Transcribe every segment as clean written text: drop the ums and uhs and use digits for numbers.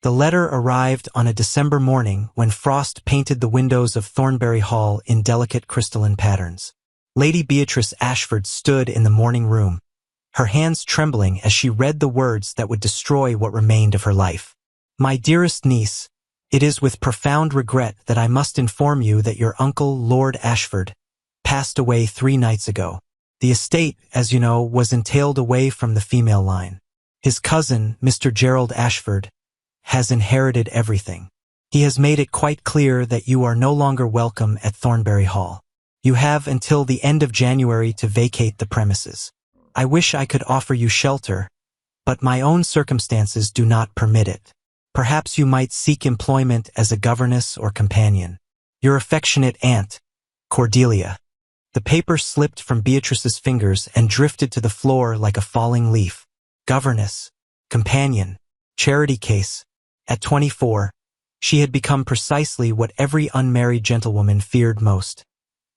The letter arrived on a December morning when frost painted the windows of Thornbury Hall in delicate crystalline patterns. Lady Beatrice Ashford stood in the morning room, her hands trembling as she read the words that would destroy what remained of her life. My dearest niece, it is with profound regret that I must inform you that your uncle, Lord Ashford, passed away 3 nights ago. The estate, as you know, was entailed away from the female line. His cousin, Mr. Gerald Ashford, has inherited everything. He has made it quite clear that you are no longer welcome at Thornbury Hall. You have until the end of January to vacate the premises. I wish I could offer you shelter, but my own circumstances do not permit it. Perhaps you might seek employment as a governess or companion. Your affectionate aunt, Cordelia. The paper slipped from Beatrice's fingers and drifted to the floor like a falling leaf. Governess, companion, charity case. At 24, she had become precisely what every unmarried gentlewoman feared most.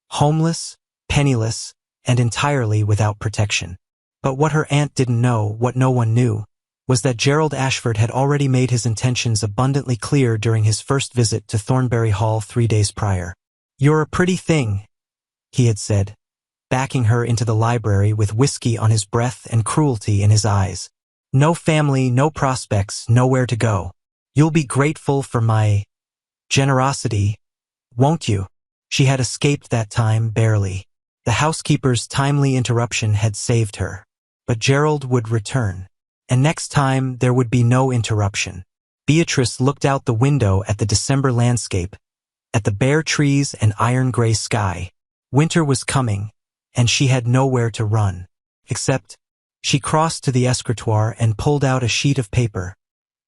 Homeless, penniless, and entirely without protection. But what her aunt didn't know, what no one knew, was that Gerald Ashford had already made his intentions abundantly clear during his first visit to Thornbury Hall 3 days prior. You're a pretty thing, he had said, backing her into the library with whiskey on his breath and cruelty in his eyes. No family, no prospects, nowhere to go. You'll be grateful for my generosity, won't you? She had escaped that time barely. The housekeeper's timely interruption had saved her. But Gerald would return. And next time there would be no interruption. Beatrice looked out the window at the December landscape, at the bare trees and iron-gray sky. Winter was coming, and she had nowhere to run. Except, she crossed to the escritoire and pulled out a sheet of paper,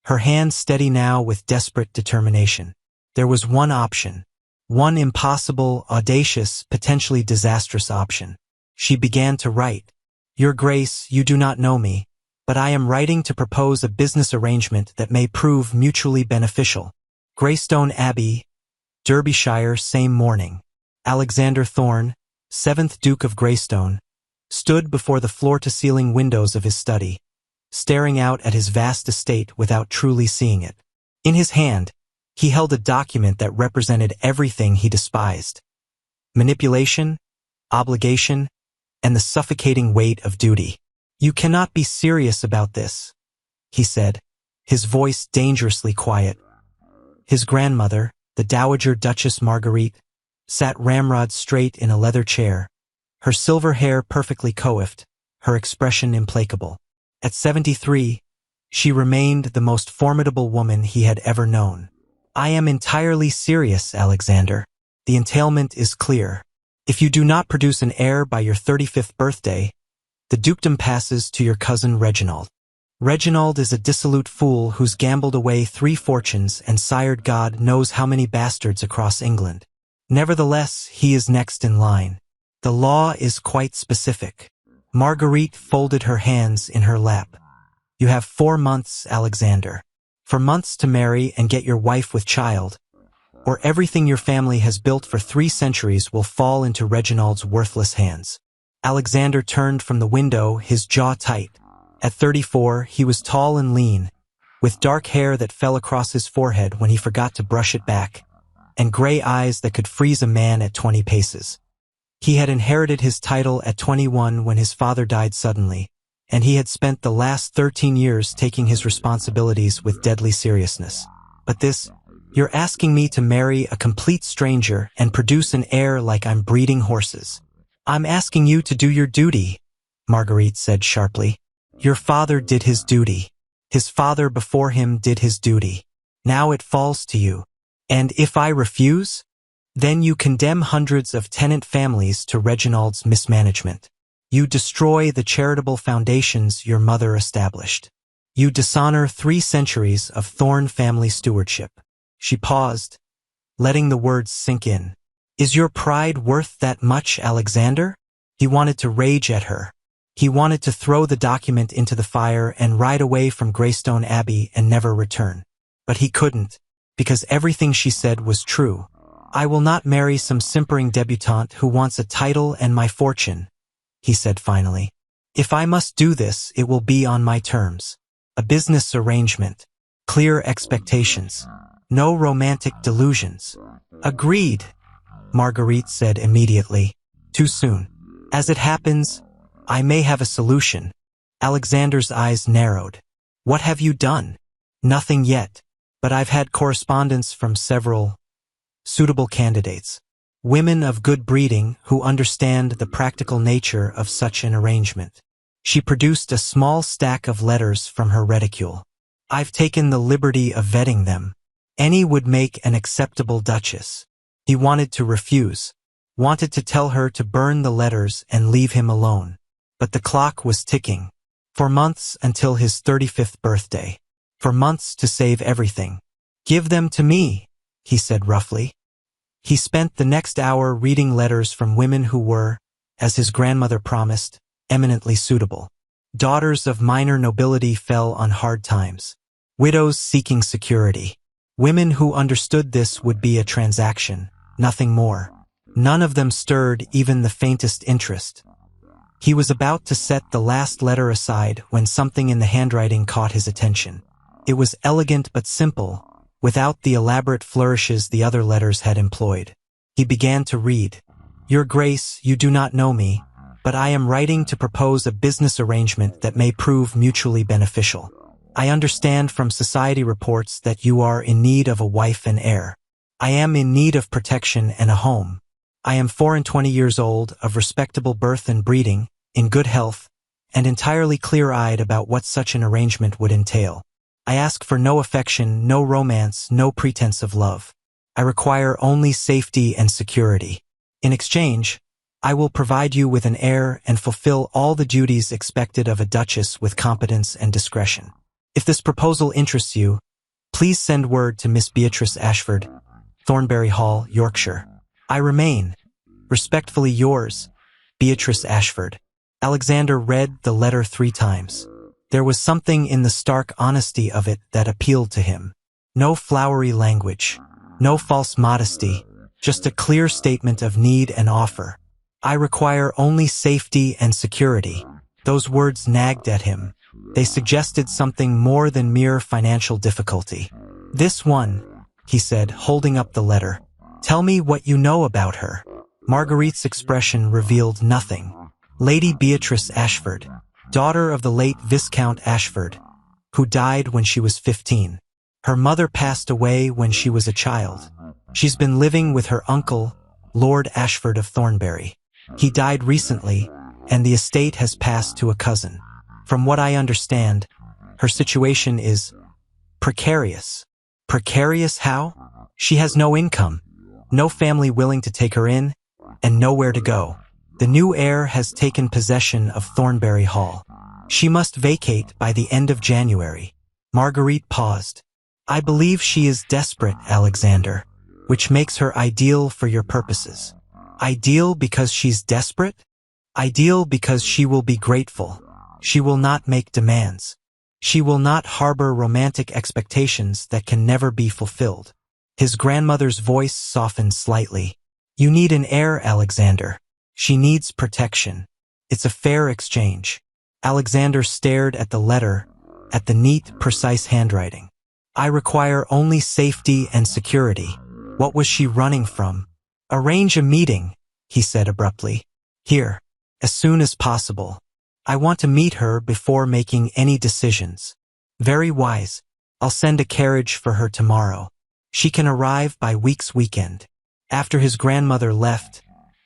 her hand steady now with desperate determination. There was one option, one impossible, audacious, potentially disastrous option. She began to write. Your Grace, you do not know me, but I am writing to propose a business arrangement that may prove mutually beneficial. Greystone Abbey, Derbyshire, same morning. Alexander Thorne, 7th Duke of Greystone, stood before the floor-to-ceiling windows of his study, staring out at his vast estate without truly seeing it. In his hand, he held a document that represented everything he despised: manipulation, obligation, and the suffocating weight of duty. You cannot be serious about this, he said, his voice dangerously quiet. His grandmother, the Dowager Duchess Marguerite, sat ramrod straight in a leather chair, her silver hair perfectly coiffed, her expression implacable. At 73, she remained the most formidable woman he had ever known. I am entirely serious, Alexander. The entailment is clear. If you do not produce an heir by your 35th birthday, the dukedom passes to your cousin Reginald. Reginald is a dissolute fool who's gambled away 3 fortunes and sired God knows how many bastards across England. Nevertheless, he is next in line. The law is quite specific. Marguerite folded her hands in her lap. You have 4 months, Alexander. 4 months to marry and get your wife with child, or everything your family has built for 3 centuries will fall into Reginald's worthless hands. Alexander turned from the window, his jaw tight. At 34, he was tall and lean, with dark hair that fell across his forehead when he forgot to brush it back, and gray eyes that could freeze a man at 20 paces. He had inherited his title at 21 when his father died suddenly, and he had spent the last 13 years taking his responsibilities with deadly seriousness. But this, you're asking me to marry a complete stranger and produce an heir like I'm breeding horses. I'm asking you to do your duty, Marguerite said sharply. Your father did his duty. His father before him did his duty. Now it falls to you. And if I refuse, then you condemn hundreds of tenant families to Reginald's mismanagement. You destroy the charitable foundations your mother established. You dishonor 3 centuries of Thorne family stewardship. She paused, letting the words sink in. Is your pride worth that much, Alexander? He wanted to rage at her. He wanted to throw the document into the fire and ride away from Greystone Abbey and never return. But he couldn't, because everything she said was true. I will not marry some simpering debutante who wants a title and my fortune, he said finally. If I must do this, it will be on my terms. A business arrangement. Clear expectations. No romantic delusions. Agreed, Marguerite said immediately. Too soon. As it happens, I may have a solution. Alexander's eyes narrowed. What have you done? Nothing yet, but I've had correspondence from several suitable candidates. Women of good breeding who understand the practical nature of such an arrangement. She produced a small stack of letters from her reticule. I've taken the liberty of vetting them. Any would make an acceptable duchess. He wanted to refuse, wanted to tell her to burn the letters and leave him alone. But the clock was ticking. For months until his 35th birthday. For months to save everything. Give them to me, he said roughly. He spent the next hour reading letters from women who were, as his grandmother promised, eminently suitable. Daughters of minor nobility fell on hard times. Widows seeking security. Women who understood this would be a transaction, nothing more. None of them stirred even the faintest interest. He was about to set the last letter aside when something in the handwriting caught his attention. It was elegant but simple, without the elaborate flourishes the other letters had employed. He began to read. Your Grace, you do not know me, but I am writing to propose a business arrangement that may prove mutually beneficial. I understand from society reports that you are in need of a wife and heir. I am in need of protection and a home. I am 24 years old, of respectable birth and breeding, in good health, and entirely clear-eyed about what such an arrangement would entail. I ask for no affection, no romance, no pretense of love. I require only safety and security. In exchange, I will provide you with an heir and fulfill all the duties expected of a duchess with competence and discretion. If this proposal interests you, please send word to Miss Beatrice Ashford, Thornbury Hall, Yorkshire. I remain, respectfully yours, Beatrice Ashford. Alexander read the letter 3 times. There was something in the stark honesty of it that appealed to him. No flowery language, no false modesty, just a clear statement of need and offer. I require only safety and security. Those words nagged at him. They suggested something more than mere financial difficulty. This one, he said, holding up the letter. Tell me what you know about her. Marguerite's expression revealed nothing. Lady Beatrice Ashford, daughter of the late Viscount Ashford, who died when she was 15. Her mother passed away when she was a child. She's been living with her uncle, Lord Ashford of Thornbury. He died recently, and the estate has passed to a cousin. From what I understand, her situation is precarious. Precarious how? She has no income, no family willing to take her in, and nowhere to go. The new heir has taken possession of Thornbury Hall. She must vacate by the end of January. Marguerite paused. I believe she is desperate, Alexander, which makes her ideal for your purposes. Ideal because she's desperate? Ideal because she will be grateful. She will not make demands. She will not harbor romantic expectations that can never be fulfilled. His grandmother's voice softened slightly. You need an heir, Alexander. She needs protection. It's a fair exchange. Alexander stared at the letter, at the neat, precise handwriting. I require only safety and security. What was she running from? Arrange a meeting, he said abruptly. Here, as soon as possible. I want to meet her before making any decisions. Very wise. I'll send a carriage for her tomorrow. She can arrive by week's weekend. After his grandmother left,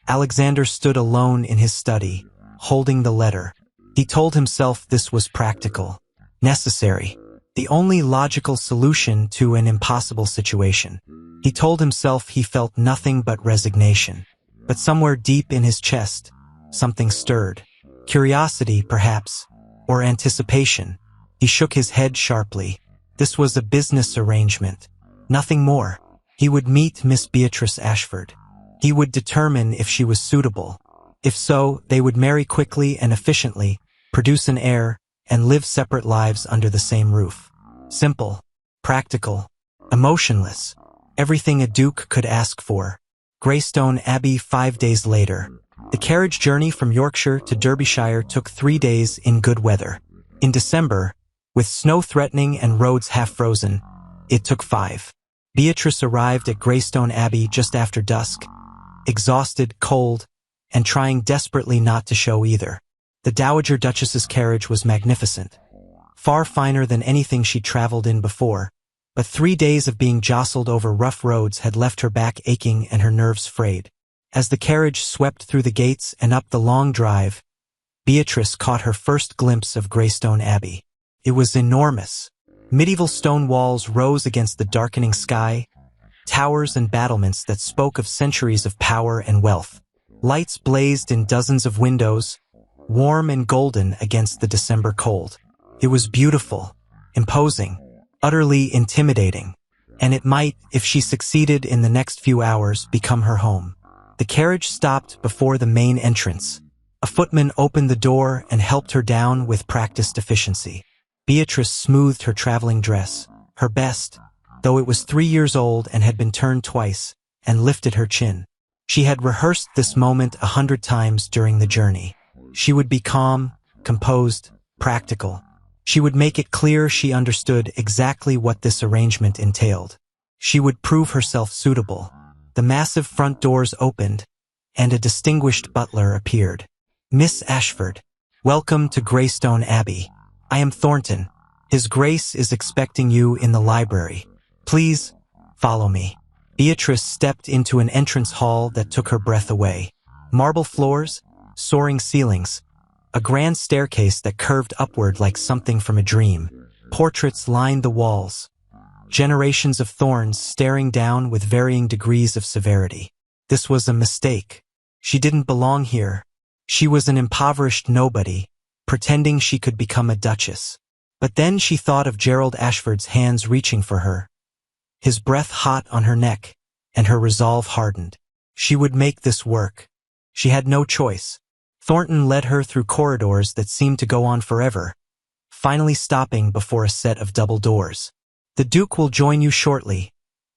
Alexander stood alone in his study, holding the letter. He told himself this was practical, necessary, the only logical solution to an impossible situation. He told himself he felt nothing but resignation. But somewhere deep in his chest, something stirred. Curiosity, perhaps, or anticipation. He shook his head sharply. This was a business arrangement. Nothing more. He would meet Miss Beatrice Ashford. He would determine if she was suitable. If so, they would marry quickly and efficiently, produce an heir, and live separate lives under the same roof. Simple, practical, emotionless. Everything a duke could ask for. Greystone Abbey 5 days later. The carriage journey from Yorkshire to Derbyshire took 3 days in good weather. In December, With snow threatening and roads half frozen, it took 5. Beatrice arrived at Greystone Abbey just after dusk, exhausted, cold, and trying desperately not to show either. The Dowager Duchess's carriage was magnificent, far finer than anything she'd traveled in before, but 3 days of being jostled over rough roads had left her back aching and her nerves frayed. As the carriage swept through the gates and up the long drive, Beatrice caught her first glimpse of Greystone Abbey. It was enormous. Medieval stone walls rose against the darkening sky, towers and battlements that spoke of centuries of power and wealth. Lights blazed in dozens of windows, warm and golden against the December cold. It was beautiful, imposing, utterly intimidating, and it might, if she succeeded in the next few hours, become her home. The carriage stopped before the main entrance. A footman opened the door and helped her down with practiced efficiency. Beatrice smoothed her traveling dress, her best, though it was 3 years old and had been turned twice, and lifted her chin. She had rehearsed this moment 100 times during the journey. She would be calm, composed, practical. She would make it clear she understood exactly what this arrangement entailed. She would prove herself suitable. The massive front doors opened, and a distinguished butler appeared. "Miss Ashford, welcome to Greystone Abbey. I am Thornton. His Grace is expecting you in the library. Please, follow me." Beatrice stepped into an entrance hall that took her breath away. Marble floors, soaring ceilings, a grand staircase that curved upward like something from a dream. Portraits lined the walls, generations of thorns staring down with varying degrees of severity. This was a mistake. She didn't belong here. She was an impoverished nobody, pretending she could become a duchess. But then she thought of Gerald Ashford's hands reaching for her, his breath hot on her neck, and her resolve hardened. She would make this work. She had no choice. Thornton led her through corridors that seemed to go on forever, finally stopping before a set of double doors. "The Duke will join you shortly,"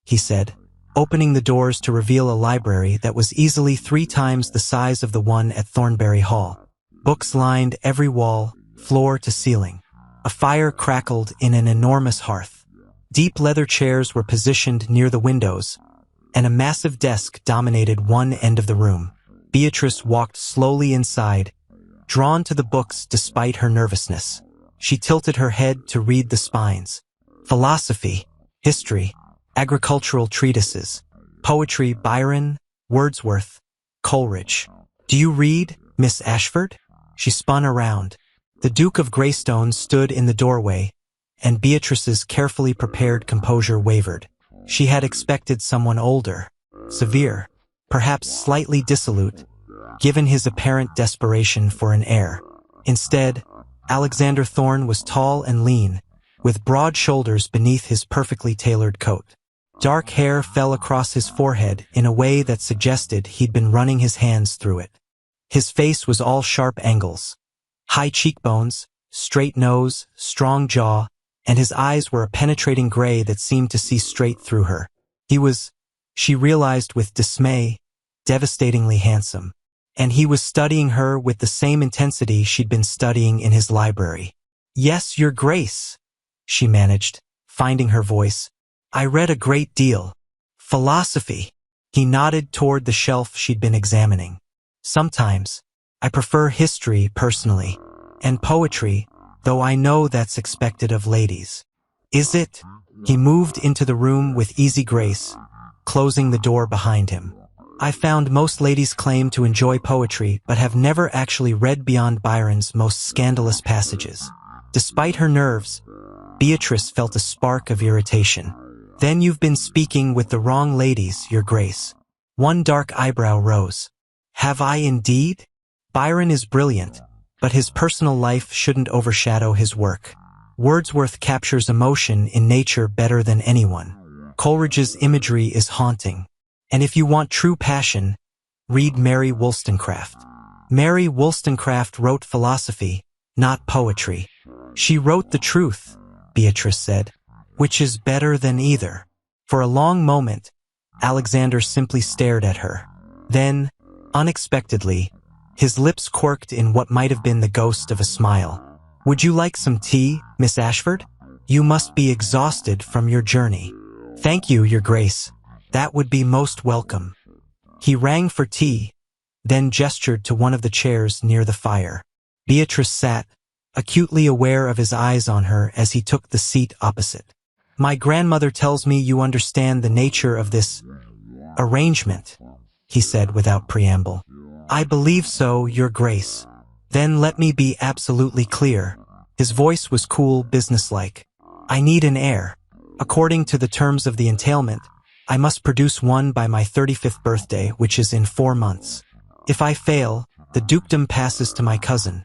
he said, opening the doors to reveal a library that was easily 3 times the size of the one at Thornbury Hall. Books lined every wall, floor to ceiling. A fire crackled in an enormous hearth. Deep leather chairs were positioned near the windows, and a massive desk dominated one end of the room. Beatrice walked slowly inside, drawn to the books despite her nervousness. She tilted her head to read the spines. Philosophy, history, agricultural treatises, poetry, Byron, Wordsworth, Coleridge. "Do you read, Miss Ashford?" She spun around. The Duke of Greystone stood in the doorway, and Beatrice's carefully prepared composure wavered. She had expected someone older, severe, perhaps slightly dissolute, given his apparent desperation for an heir. Instead, Alexander Thorne was tall and lean, with broad shoulders beneath his perfectly tailored coat. Dark hair fell across his forehead in a way that suggested he'd been running his hands through it. His face was all sharp angles, high cheekbones, straight nose, strong jaw, and his eyes were a penetrating gray that seemed to see straight through her. He was, she realized with dismay, devastatingly handsome. And he was studying her with the same intensity she'd been studying in his library. "Yes, Your Grace," she managed, finding her voice. "I read a great deal. Philosophy." He nodded toward the shelf she'd been examining. "Sometimes, I prefer history personally, and poetry, though I know that's expected of ladies." "Is it?" He moved into the room with easy grace, closing the door behind him. "I found most ladies claim to enjoy poetry but have never actually read beyond Byron's most scandalous passages." Despite her nerves, Beatrice felt a spark of irritation. "Then you've been speaking with the wrong ladies, Your Grace." One dark eyebrow rose. "Have I indeed? Byron is brilliant, but his personal life shouldn't overshadow his work. Wordsworth captures emotion in nature better than anyone. Coleridge's imagery is haunting. And if you want true passion, read Mary Wollstonecraft." Mary Wollstonecraft wrote philosophy, not poetry. "She wrote the truth," Beatrice said, "which is better than either." For a long moment, Alexander simply stared at her. Then, unexpectedly, his lips quirked in what might have been the ghost of a smile. Would you like some tea, Miss Ashford? You must be exhausted from your journey. Thank you, Your Grace. That would be most welcome. He rang for tea, then gestured to one of the chairs near the fire. Beatrice sat, acutely aware of his eyes on her as he took the seat opposite. My grandmother tells me you understand the nature of this arrangement, he said without preamble. I believe so, Your Grace. Then let me be absolutely clear. His voice was cool, businesslike. I need an heir. According to the terms of the entailment, I must produce one by my 35th birthday, which is in 4 months. If I fail, the dukedom passes to my cousin,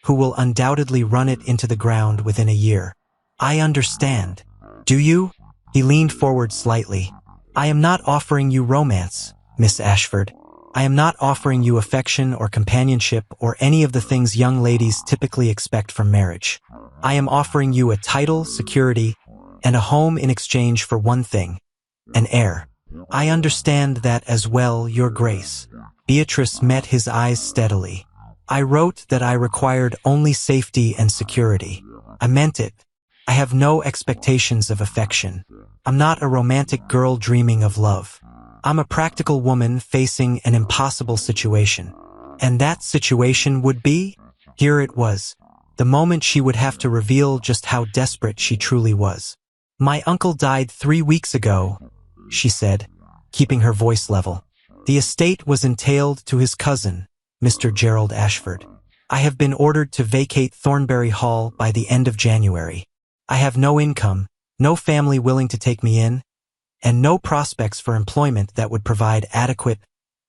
who will undoubtedly run it into the ground within a year. I understand. Do you? He leaned forward slightly. I am not offering you romance, Miss Ashford. I am not offering you affection or companionship or any of the things young ladies typically expect from marriage. I am offering you a title, security, and a home in exchange for one thing, an heir. I understand that as well, Your Grace. Beatrice met his eyes steadily. I wrote that I required only safety and security. I meant it. I have no expectations of affection. I'm not a romantic girl dreaming of love. I'm a practical woman facing an impossible situation. And that situation would be? Here it was, the moment she would have to reveal just how desperate she truly was. My uncle died 3 weeks ago, she said, keeping her voice level. The estate was entailed to his cousin, Mr. Gerald Ashford. I have been ordered to vacate Thornbury Hall by the end of January. I have no income, no family willing to take me in, and no prospects for employment that would provide adequate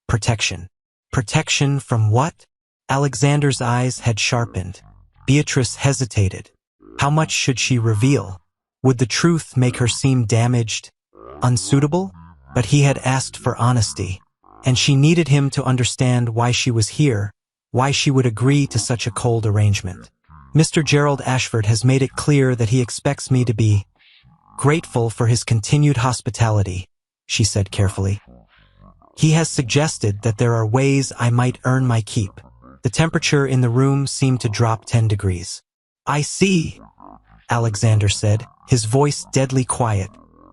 protection. Protection from what? Alexander's eyes had sharpened. Beatrice hesitated. How much should she reveal? Would the truth make her seem damaged, unsuitable? But he had asked for honesty, and she needed him to understand why she was here, why she would agree to such a cold arrangement. Mr. Gerald Ashford has made it clear that he expects me to be grateful for his continued hospitality, she said carefully. He has suggested that there are ways I might earn my keep. The temperature in the room seemed to drop 10 degrees. I see, Alexander said, his voice deadly quiet.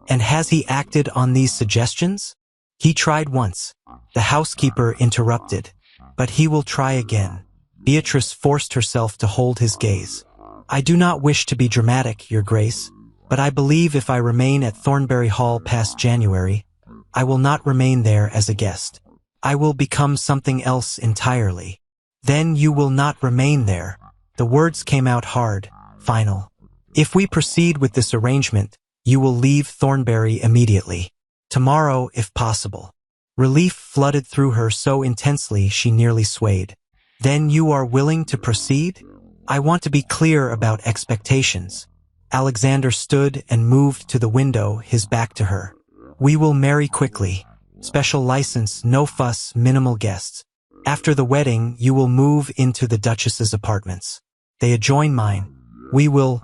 And has he acted on these suggestions? He tried once. The housekeeper interrupted. But he will try again. Beatrice forced herself to hold his gaze. I do not wish to be dramatic, Your Grace, but I believe if I remain at Thornbury Hall past January, I will not remain there as a guest. I will become something else entirely. Then you will not remain there. The words came out hard, final. If we proceed with this arrangement, you will leave Thornbury immediately. Tomorrow, if possible. Relief flooded through her so intensely she nearly swayed. Then you are willing to proceed? I want to be clear about expectations. Alexander stood and moved to the window, his back to her. We will marry quickly. Special license, no fuss, minimal guests. After the wedding, you will move into the Duchess's apartments. They adjoin mine. We will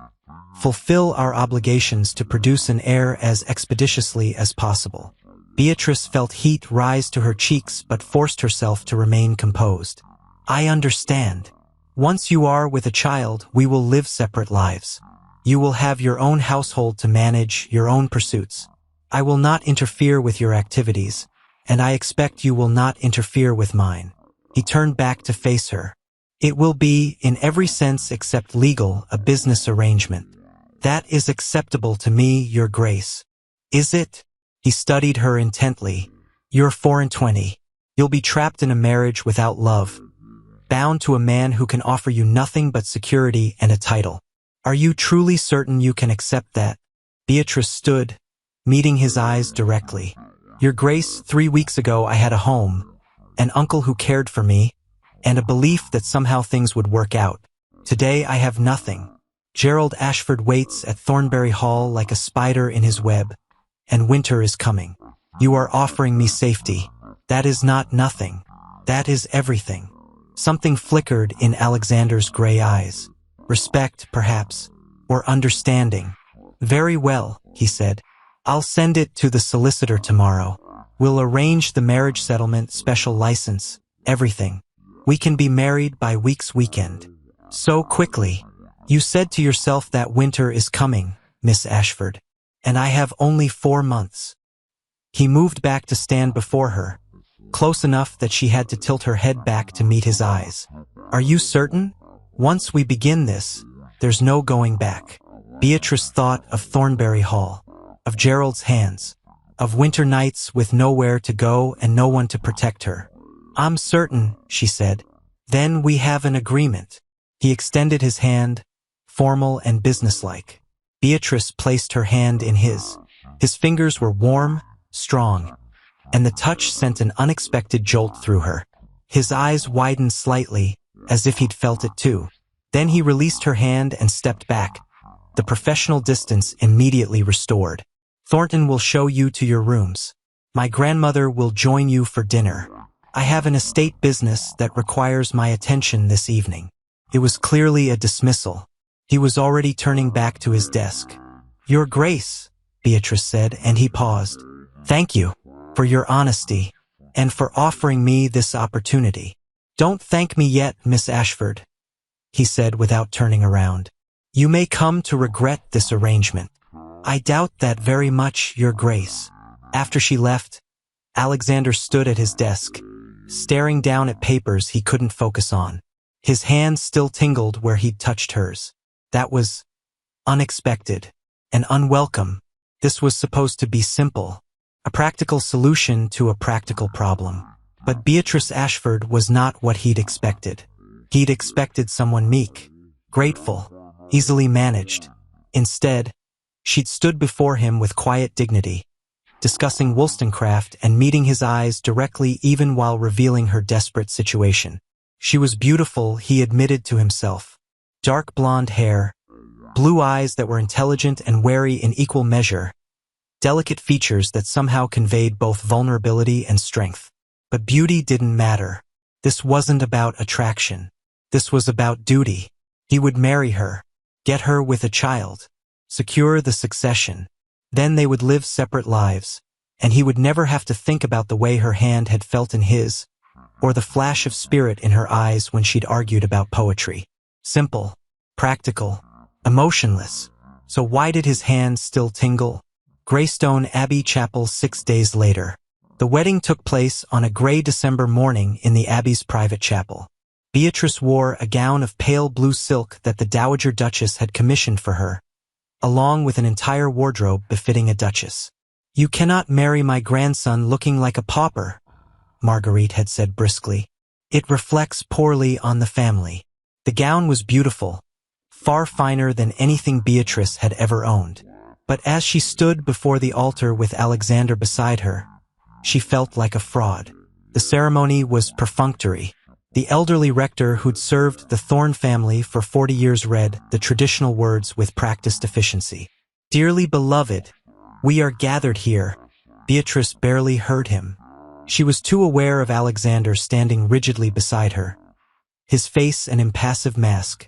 fulfill our obligations to produce an heir as expeditiously as possible. Beatrice felt heat rise to her cheeks but forced herself to remain composed. I understand. Once you are with a child, we will live separate lives. You will have your own household to manage, your own pursuits. I will not interfere with your activities, and I expect you will not interfere with mine. He turned back to face her. It will be, in every sense except legal, a business arrangement. That is acceptable to me, Your Grace. Is it? He studied her intently. You're 24. You'll be trapped in a marriage without love, bound to a man who can offer you nothing but security and a title. Are you truly certain you can accept that? Beatrice stood, meeting his eyes directly. Your Grace, 3 weeks ago I had a home, an uncle who cared for me, and a belief that somehow things would work out. Today I have nothing. Gerald Ashford waits at Thornbury Hall like a spider in his web, and winter is coming. You are offering me safety. That is not nothing. That is everything. Something flickered in Alexander's gray eyes. Respect, perhaps, or understanding. Very well, he said. I'll send it to the solicitor tomorrow. We'll arrange the marriage settlement, special license, everything. We can be married by week's weekend. So quickly. You said to yourself that winter is coming, Miss Ashford, and I have only 4 months. He moved back to stand before her, close enough that she had to tilt her head back to meet his eyes. Are you certain? Once we begin this, there's no going back. Beatrice thought of Thornbury Hall, of Gerald's hands, of winter nights with nowhere to go and no one to protect her. I'm certain, she said. Then we have an agreement. He extended his hand, formal and businesslike. Beatrice placed her hand in his. His fingers were warm, strong, and the touch sent an unexpected jolt through her. His eyes widened slightly, as if he'd felt it too. Then he released her hand and stepped back, the professional distance immediately restored. Thornton will show you to your rooms. My grandmother will join you for dinner. I have an estate business that requires my attention this evening. It was clearly a dismissal. He was already turning back to his desk. Your Grace, Beatrice said, and he paused. Thank you for your honesty and for offering me this opportunity. Don't thank me yet, Miss Ashford, he said without turning around. You may come to regret this arrangement. I doubt that very much, Your Grace. After she left, Alexander stood at his desk, staring down at papers he couldn't focus on. His hand still tingled where he'd touched hers. That was unexpected and unwelcome. This was supposed to be simple, a practical solution to a practical problem. But Beatrice Ashford was not what he'd expected. He'd expected someone meek, grateful, easily managed. Instead, she'd stood before him with quiet dignity, discussing Wollstonecraft and meeting his eyes directly even while revealing her desperate situation. She was beautiful, he admitted to himself. Dark blonde hair, blue eyes that were intelligent and wary in equal measure, delicate features that somehow conveyed both vulnerability and strength. But beauty didn't matter. This wasn't about attraction. This was about duty. He would marry her, get her with a child, secure the succession. Then they would live separate lives, and he would never have to think about the way her hand had felt in his, or the flash of spirit in her eyes when she'd argued about poetry. Simple, practical, emotionless. So why did his hand still tingle? Greystone Abbey Chapel 6 days later. The wedding took place on a gray December morning in the Abbey's private chapel. Beatrice wore a gown of pale blue silk that the Dowager Duchess had commissioned for her, along with an entire wardrobe befitting a duchess. You cannot marry my grandson looking like a pauper, Marguerite had said briskly. It reflects poorly on the family. The gown was beautiful, far finer than anything Beatrice had ever owned. But as she stood before the altar with Alexander beside her, she felt like a fraud. The ceremony was perfunctory. The elderly rector who'd served the Thorne family for 40 years read the traditional words with practiced efficiency. Dearly beloved, we are gathered here. Beatrice barely heard him. She was too aware of Alexander standing rigidly beside her, his face an impassive mask,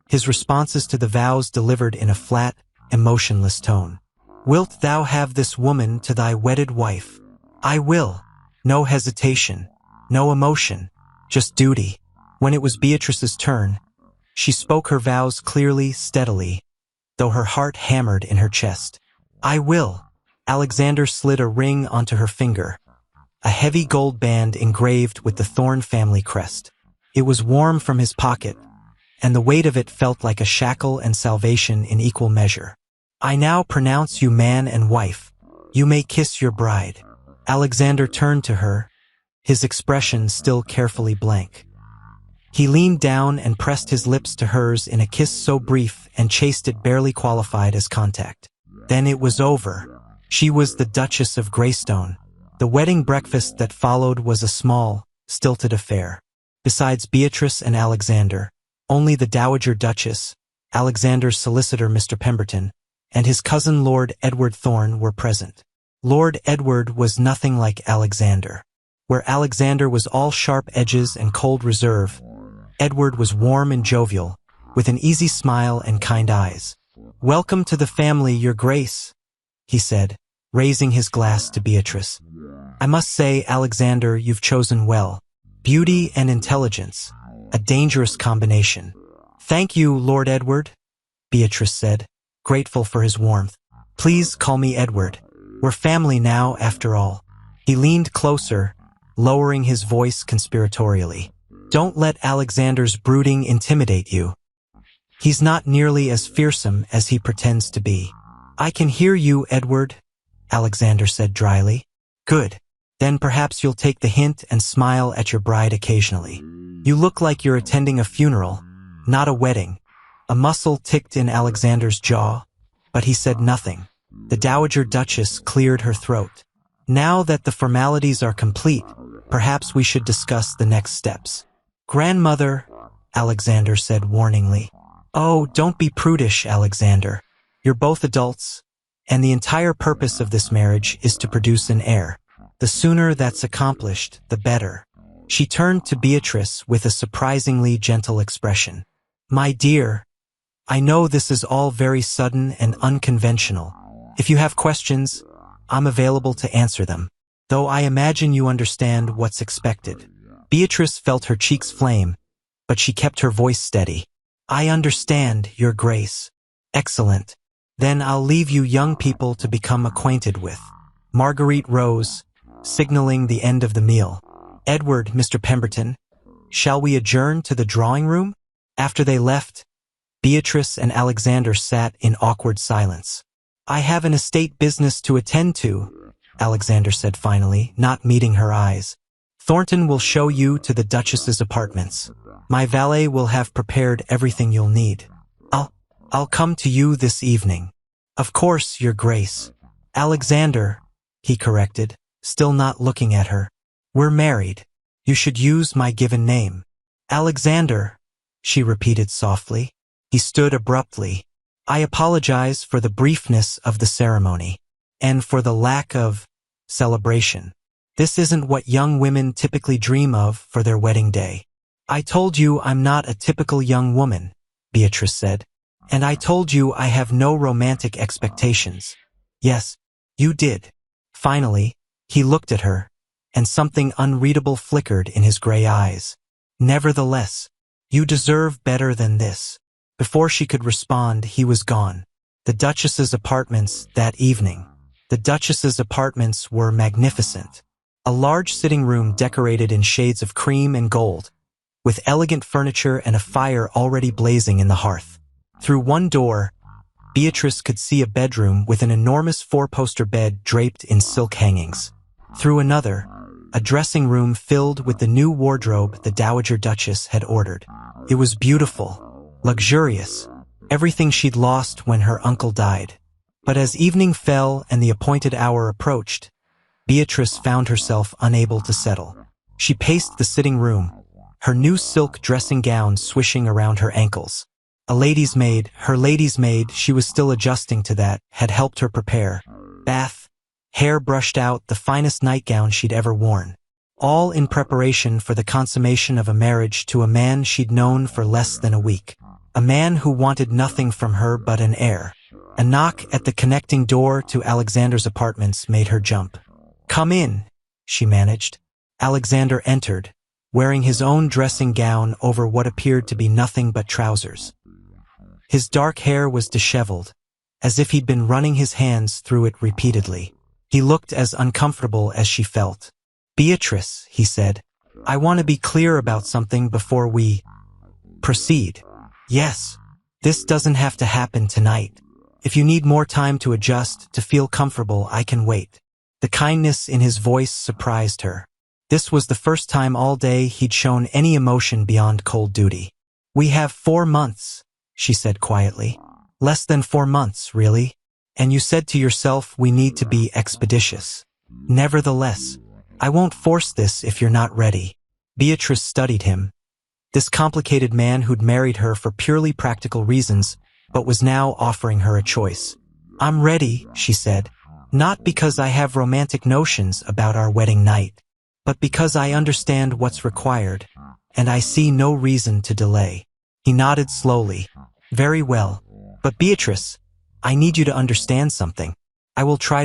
his responses to the vows delivered in a flat, emotionless tone. Wilt thou have this woman to thy wedded wife? I will. No hesitation, no emotion, just duty. When it was Beatrice's turn, she spoke her vows clearly, steadily, though her heart hammered in her chest. I will. Alexander slid a ring onto her finger, a heavy gold band engraved with the Thorne family crest. It was warm from his pocket, and the weight of it felt like a shackle and salvation in equal measure. I now pronounce you man and wife. You may kiss your bride. Alexander turned to her, his expression still carefully blank. He leaned down and pressed his lips to hers in a kiss so brief and chaste it barely qualified as contact. Then it was over. She was the Duchess of Greystone. The wedding breakfast that followed was a small, stilted affair. Besides Beatrice and Alexander, only the Dowager Duchess, Alexander's solicitor Mr. Pemberton, and his cousin Lord Edward Thorne were present. Lord Edward was nothing like Alexander. Where Alexander was all sharp edges and cold reserve, Edward was warm and jovial, with an easy smile and kind eyes. Welcome to the family, Your Grace, he said, raising his glass to Beatrice. I must say, Alexander, you've chosen well. Beauty and intelligence, a dangerous combination. Thank you, Lord Edward, Beatrice said, grateful for his warmth. Please call me Edward. We're family now, after all. He leaned closer, lowering his voice conspiratorially. Don't let Alexander's brooding intimidate you. He's not nearly as fearsome as he pretends to be. I can hear you, Edward, Alexander said dryly. Good. Then perhaps you'll take the hint and smile at your bride occasionally. You look like you're attending a funeral, not a wedding. A muscle ticked in Alexander's jaw, but he said nothing. The Dowager Duchess cleared her throat. Now that the formalities are complete, perhaps we should discuss the next steps. Grandmother, Alexander said warningly. Oh, don't be prudish, Alexander. You're both adults, and the entire purpose of this marriage is to produce an heir. The sooner that's accomplished, the better. She turned to Beatrice with a surprisingly gentle expression. My dear, I know this is all very sudden and unconventional. If you have questions, I'm available to answer them, though I imagine you understand what's expected. Beatrice felt her cheeks flame, but she kept her voice steady. I understand, Your Grace. Excellent. Then I'll leave you young people to become acquainted with. Marguerite rose, signaling the end of the meal. Edward, Mr. Pemberton, shall we adjourn to the drawing room? After they left, Beatrice and Alexander sat in awkward silence. I have an estate business to attend to, Alexander said finally, not meeting her eyes. Thornton will show you to the Duchess's apartments. My valet will have prepared everything you'll need. I'll come to you this evening. Of course, Your Grace. Alexander, he corrected, still not looking at her. We're married. You should use my given name. Alexander, she repeated softly. He stood abruptly. I apologize for the briefness of the ceremony, and for the lack of celebration. This isn't what young women typically dream of for their wedding day. I told you I'm not a typical young woman, Beatrice said. And I told you I have no romantic expectations. Yes, you did. Finally, he looked at her, and something unreadable flickered in his gray eyes. Nevertheless, you deserve better than this. Before she could respond, he was gone. The Duchess's apartments that evening. The Duchess's apartments were magnificent. A large sitting room decorated in shades of cream and gold, with elegant furniture and a fire already blazing in the hearth. Through one door, Beatrice could see a bedroom with an enormous four-poster bed draped in silk hangings. Through another, a dressing room filled with the new wardrobe the Dowager Duchess had ordered. It was beautiful, luxurious, everything she'd lost when her uncle died. But as evening fell and the appointed hour approached, Beatrice found herself unable to settle. She paced the sitting room, her new silk dressing gown swishing around her ankles. Her lady's maid, she was still adjusting to that, had helped her prepare. Bath, hair brushed out, the finest nightgown she'd ever worn. All in preparation for the consummation of a marriage to a man she'd known for less than a week. A man who wanted nothing from her but an heir. A knock at the connecting door to Alexander's apartments made her jump. Come in, she managed. Alexander entered, wearing his own dressing gown over what appeared to be nothing but trousers. His dark hair was disheveled, as if he'd been running his hands through it repeatedly. He looked as uncomfortable as she felt. Beatrice, he said, I want to be clear about something before we proceed. Yes, this doesn't have to happen tonight. If you need more time to adjust, to feel comfortable, I can wait. The kindness in his voice surprised her. This was the first time all day he'd shown any emotion beyond cold duty. We have 4 months, she said quietly. Less than 4 months, really. And you said to yourself we need to be expeditious. Nevertheless, I won't force this if you're not ready. Beatrice studied him. This complicated man who'd married her for purely practical reasons, but was now offering her a choice. I'm ready, she said, not because I have romantic notions about our wedding night, but because I understand what's required, and I see no reason to delay. He nodded slowly. Very well. But Beatrice, I need you to understand something. I will try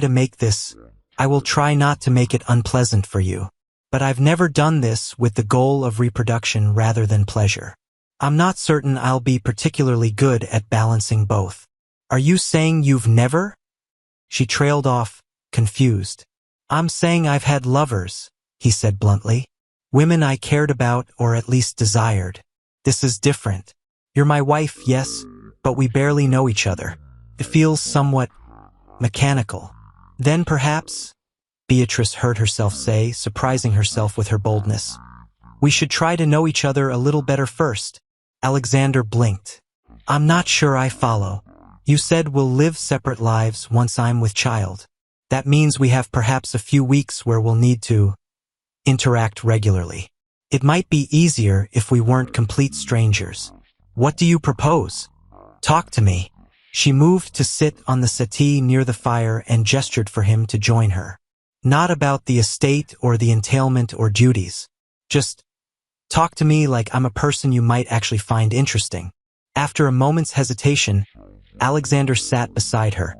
not to make it unpleasant for you. But I've never done this with the goal of reproduction rather than pleasure. I'm not certain I'll be particularly good at balancing both. Are you saying you've never? She trailed off, confused. I'm saying I've had lovers, he said bluntly. Women I cared about or at least desired. This is different. You're my wife, yes, but we barely know each other. It feels somewhat mechanical. Then perhaps, Beatrice heard herself say, surprising herself with her boldness, we should try to know each other a little better first. Alexander blinked. I'm not sure I follow. You said we'll live separate lives once I'm with child. That means we have perhaps a few weeks where we'll need to interact regularly. It might be easier if we weren't complete strangers. What do you propose? Talk to me. She moved to sit on the settee near the fire and gestured for him to join her. Not about the estate or the entailment or duties. Just talk to me like I'm a person you might actually find interesting. After a moment's hesitation, Alexander sat beside her,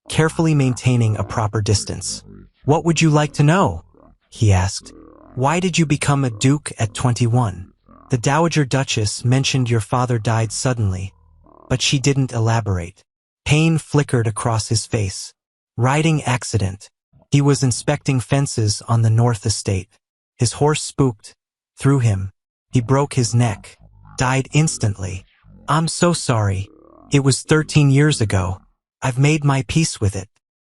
carefully maintaining a proper distance. What would you like to know? He asked. Why did you become a duke at 21? The Dowager Duchess mentioned your father died suddenly, but she didn't elaborate. Pain flickered across his face. Riding accident. He was inspecting fences on the North Estate. His horse spooked, threw him. He broke his neck. Died instantly. I'm so sorry. It was 13 years ago. I've made my peace with it.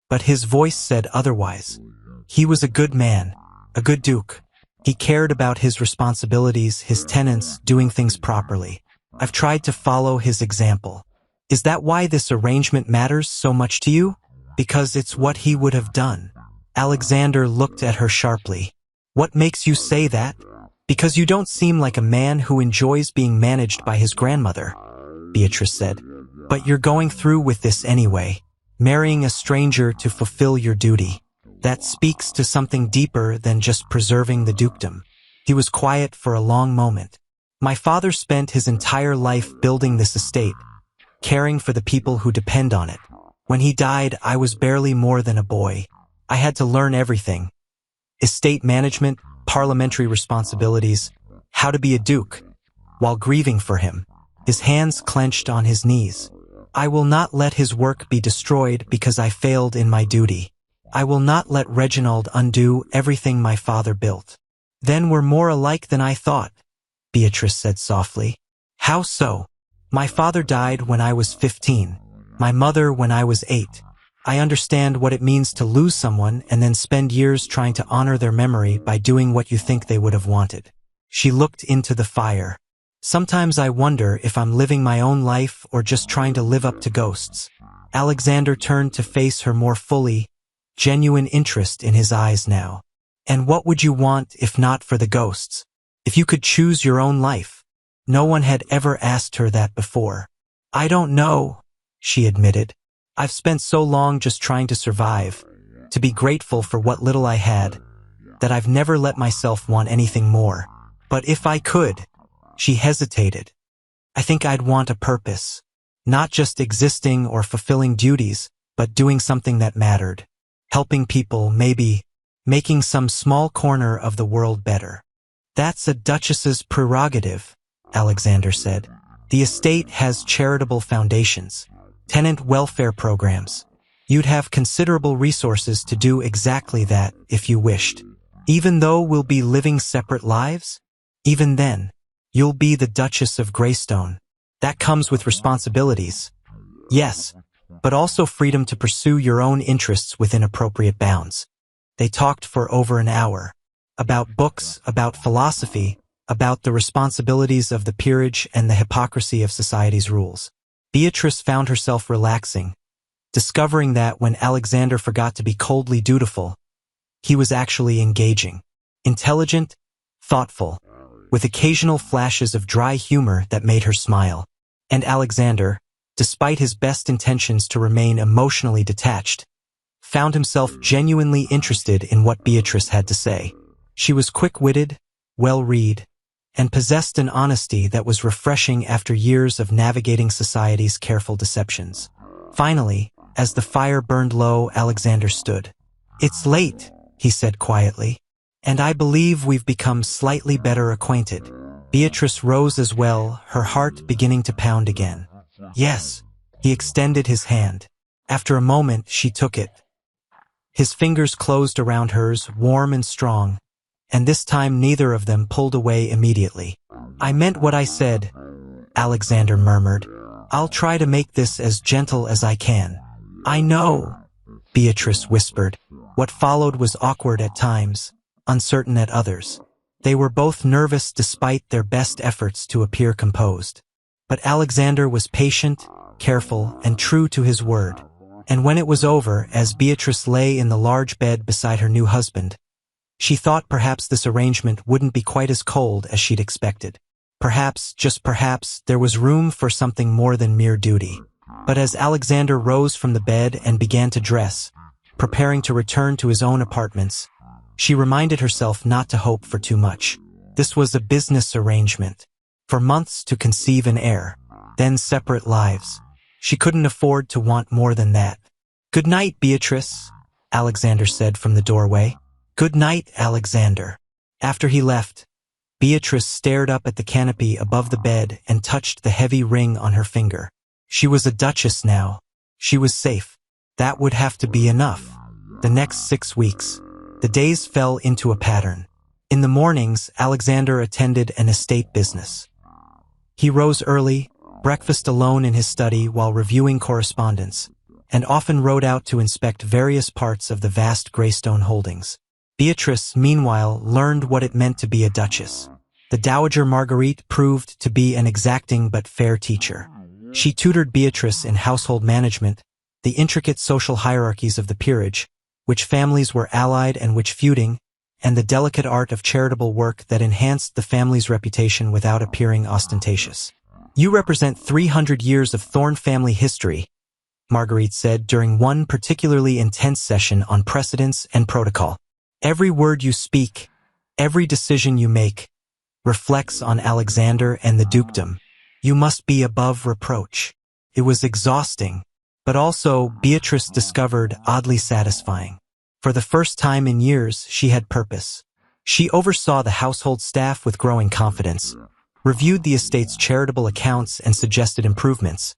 But his voice said otherwise. He was a good man, a good duke. He cared about his responsibilities, his tenants, doing things properly. I've tried to follow his example. Is that why this arrangement matters so much to you? Because it's what he would have done. Alexander looked at her sharply. What makes you say that? Because you don't seem like a man who enjoys being managed by his grandmother, Beatrice said. But you're going through with this anyway, marrying a stranger to fulfill your duty. That speaks to something deeper than just preserving the dukedom. He was quiet for a long moment. My father spent his entire life building this estate, caring for the people who depend on it. When he died, I was barely more than a boy. I had to learn everything. Estate management, parliamentary responsibilities, how to be a duke. While grieving for him, his hands clenched on his knees. I will not let his work be destroyed because I failed in my duty. I will not let Reginald undo everything my father built. Then we're more alike than I thought, Beatrice said softly. How so? My father died when I was 15, my mother when I was 8. I understand what it means to lose someone and then spend years trying to honor their memory by doing what you think they would have wanted. She looked into the fire. Sometimes I wonder if I'm living my own life or just trying to live up to ghosts. Alexander turned to face her more fully, genuine interest in his eyes now. And what would you want if not for the ghosts? If you could choose your own life? No one had ever asked her that before. I don't know, she admitted. I've spent so long just trying to survive, to be grateful for what little I had, that I've never let myself want anything more. But if I could, she hesitated. I think I'd want a purpose. Not just existing or fulfilling duties, but doing something that mattered. Helping people, maybe making some small corner of the world better. That's a duchess's prerogative, Alexander said. The estate has charitable foundations, tenant welfare programs. You'd have considerable resources to do exactly that if you wished. Even though we'll be living separate lives, even then, you'll be the Duchess of Greystone. That comes with responsibilities. Yes, but also freedom to pursue your own interests within appropriate bounds. They talked for over an hour. About books, about philosophy, about the responsibilities of the peerage and the hypocrisy of society's rules. Beatrice found herself relaxing, discovering that when Alexander forgot to be coldly dutiful, he was actually engaging. Intelligent, thoughtful, with occasional flashes of dry humor that made her smile. And Alexander, despite his best intentions to remain emotionally detached, found himself genuinely interested in what Beatrice had to say. She was quick-witted, well-read, and possessed an honesty that was refreshing after years of navigating society's careful deceptions. Finally, as the fire burned low, Alexander stood. It's late, he said quietly, and I believe we've become slightly better acquainted. Beatrice rose as well, her heart beginning to pound again. Yes. He extended his hand. After a moment, she took it. His fingers closed around hers, warm and strong, and this time neither of them pulled away immediately. I meant what I said, Alexander murmured. I'll try to make this as gentle as I can. I know, Beatrice whispered. What followed was awkward at times, uncertain at others. They were both nervous despite their best efforts to appear composed. But Alexander was patient, careful, and true to his word. And when it was over, as Beatrice lay in the large bed beside her new husband, she thought perhaps this arrangement wouldn't be quite as cold as she'd expected. Perhaps, just perhaps, there was room for something more than mere duty. But as Alexander rose from the bed and began to dress, preparing to return to his own apartments, she reminded herself not to hope for too much. This was a business arrangement. For months to conceive an heir, then separate lives. She couldn't afford to want more than that. Good night, Beatrice, Alexander said from the doorway. Good night, Alexander. After he left, Beatrice stared up at the canopy above the bed and touched the heavy ring on her finger. She was a duchess now. She was safe. That would have to be enough. The next 6 weeks, the days fell into a pattern. In the mornings, Alexander attended an estate business. He rose early, breakfast alone in his study while reviewing correspondence, and often rode out to inspect various parts of the vast Greystone holdings. Beatrice, meanwhile, learned what it meant to be a duchess. The Dowager Marguerite proved to be an exacting but fair teacher. She tutored Beatrice in household management, the intricate social hierarchies of the peerage, which families were allied and which feuding, and the delicate art of charitable work that enhanced the family's reputation without appearing ostentatious. You represent 300 years of Thorne family history, Marguerite said during one particularly intense session on precedence and protocol. Every word you speak, every decision you make, reflects on Alexander and the dukedom. You must be above reproach. It was exhausting, but also, Beatrice discovered, oddly satisfying. For the first time in years, she had purpose. She oversaw the household staff with growing confidence, reviewed the estate's charitable accounts and suggested improvements,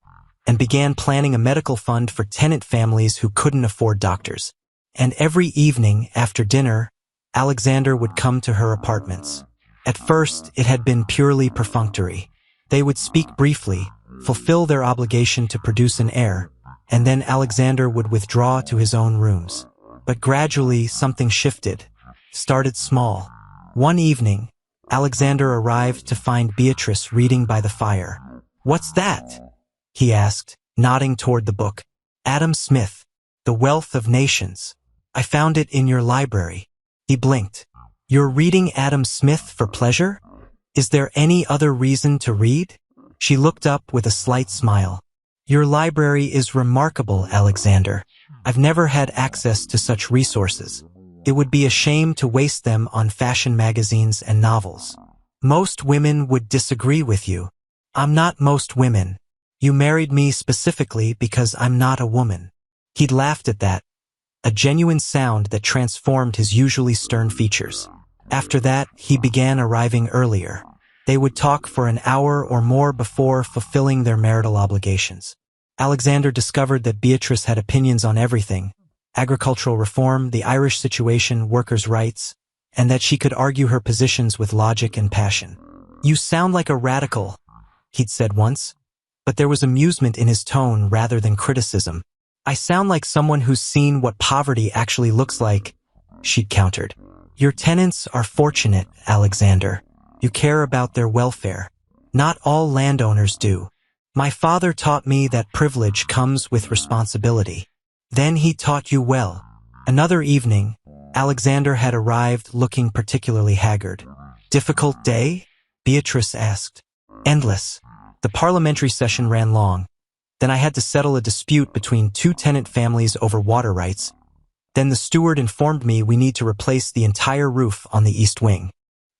and began planning a medical fund for tenant families who couldn't afford doctors. And every evening, after dinner, Alexander would come to her apartments. At first, it had been purely perfunctory. They would speak briefly, fulfill their obligation to produce an heir, and then Alexander would withdraw to his own rooms. But gradually, something shifted, started small. One evening, Alexander arrived to find Beatrice reading by the fire. "What's that?" he asked, nodding toward the book. "Adam Smith, The Wealth of Nations. I found it in your library." He blinked. "You're reading Adam Smith for pleasure? Is there any other reason to read?" She looked up with a slight smile. "Your library is remarkable, Alexander. I've never had access to such resources. It would be a shame to waste them on fashion magazines and novels. Most women would disagree with you. I'm not most women. You married me specifically because I'm not a woman." He'd laughed at that, a genuine sound that transformed his usually stern features. After that, he began arriving earlier. They would talk for an hour or more before fulfilling their marital obligations. Alexander discovered that Beatrice had opinions on everything: agricultural reform, the Irish situation, workers' rights, and that she could argue her positions with logic and passion. "You sound like a radical," he'd said once, but there was amusement in his tone rather than criticism. "I sound like someone who's seen what poverty actually looks like," she'd countered. "Your tenants are fortunate, Alexander. You care about their welfare. Not all landowners do. My father taught me that privilege comes with responsibility. Then he taught you well." Another evening, Alexander had arrived looking particularly haggard. "Difficult day?" Beatrice asked. "Endless. The parliamentary session ran long. Then I had to settle a dispute between two tenant families over water rights. Then the steward informed me we need to replace the entire roof on the east wing."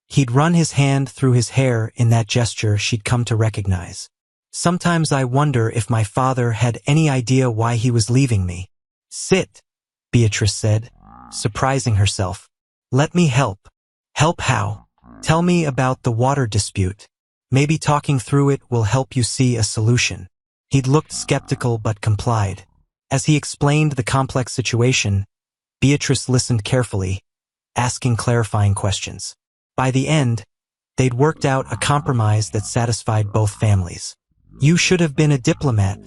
He'd run his hand through his hair in that gesture she'd come to recognize. "Sometimes I wonder if my father had any idea why he was leaving me." "Sit," Beatrice said, surprising herself. "Let me help." "Help how?" Tell me about the water dispute. Maybe talking through it will help you see a solution. He'd looked skeptical but complied. As he explained the complex situation, Beatrice listened carefully, asking clarifying questions. By the end, they'd worked out a compromise that satisfied both families. You should have been a diplomat,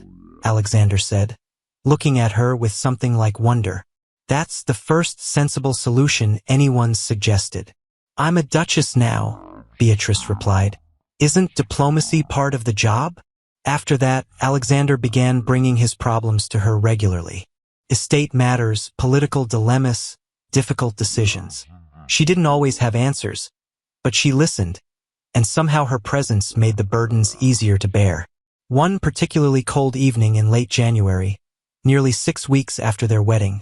Alexander said, looking at her with something like wonder. That's the first sensible solution anyone's suggested. I'm a duchess now, Beatrice replied. Isn't diplomacy part of the job? After that, Alexander began bringing his problems to her regularly. Estate matters, political dilemmas, difficult decisions. She didn't always have answers, but she listened, and somehow her presence made the burdens easier to bear. One particularly cold evening in late January, nearly 6 weeks after their wedding,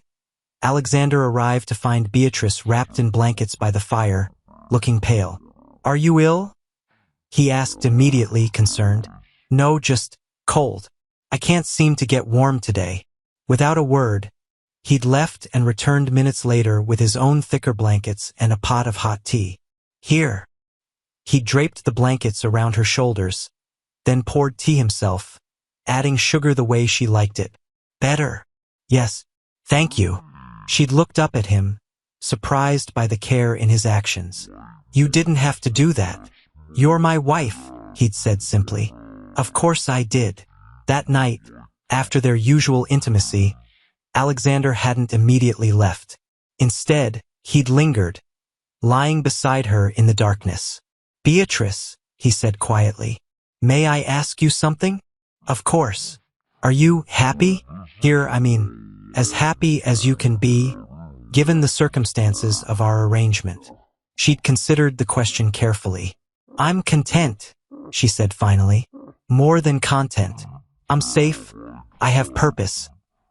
Alexander arrived to find Beatrice wrapped in blankets by the fire, looking pale. Are you ill? He asked immediately, concerned. No, just cold. I can't seem to get warm today. Without a word, he'd left and returned minutes later with his own thicker blankets and a pot of hot tea. Here. He draped the blankets around her shoulders, then poured tea himself, adding sugar the way she liked it. Better. Yes, thank you. She'd looked up at him, surprised by the care in his actions. You didn't have to do that. You're my wife, he'd said simply. Of course I did. That night, after their usual intimacy, Alexander hadn't immediately left. Instead, he'd lingered, lying beside her in the darkness. Beatrice, he said quietly, may I ask you something? Of course. Are you happy? Here, as happy as you can be, given the circumstances of our arrangement. She'd considered the question carefully. I'm content, she said finally. More than content. I'm safe. I have purpose.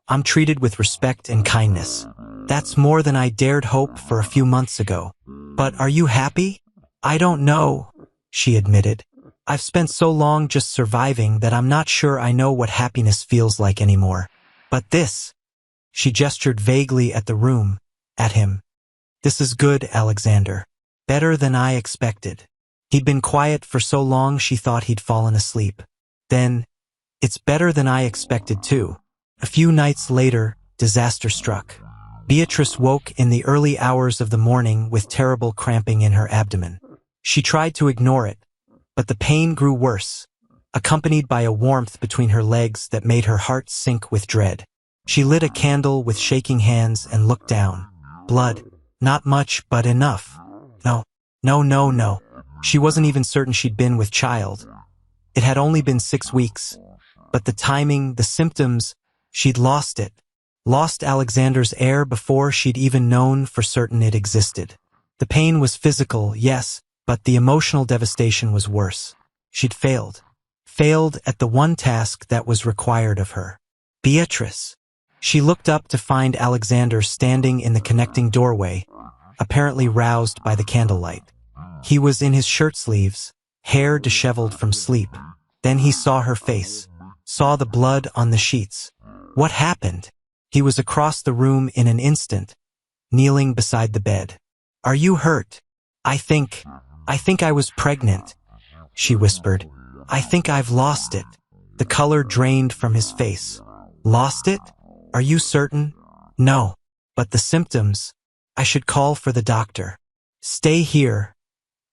I'm treated with respect and kindness. That's more than I dared hope for a few months ago. But are you happy? I don't know, she admitted. I've spent so long just surviving that I'm not sure I know what happiness feels like anymore. But this, she gestured vaguely at the room, at him. This is good, Alexander. Better than I expected. He'd been quiet for so long she thought he'd fallen asleep. Then, it's better than I expected too. A few nights later, disaster struck. Beatrice woke in the early hours of the morning with terrible cramping in her abdomen. She tried to ignore it, but the pain grew worse, accompanied by a warmth between her legs that made her heart sink with dread. She lit a candle with shaking hands and looked down. Blood. Not much, but enough. No. She wasn't even certain she'd been with child. It had only been 6 weeks, but the timing, the symptoms, she'd lost it. Lost Alexander's heir before she'd even known for certain it existed. The pain was physical, yes, but the emotional devastation was worse. She'd failed. Failed at the one task that was required of her. Beatrice. She looked up to find Alexander standing in the connecting doorway, apparently roused by the candlelight. He was in his shirt sleeves, hair disheveled from sleep. Then he saw her face, saw the blood on the sheets. What happened? He was across the room in an instant, kneeling beside the bed. Are you hurt? I think I was pregnant, she whispered. I think I've lost it. The color drained from his face. Lost it? Are you certain? No. But the symptoms. I should call for the doctor. Stay here,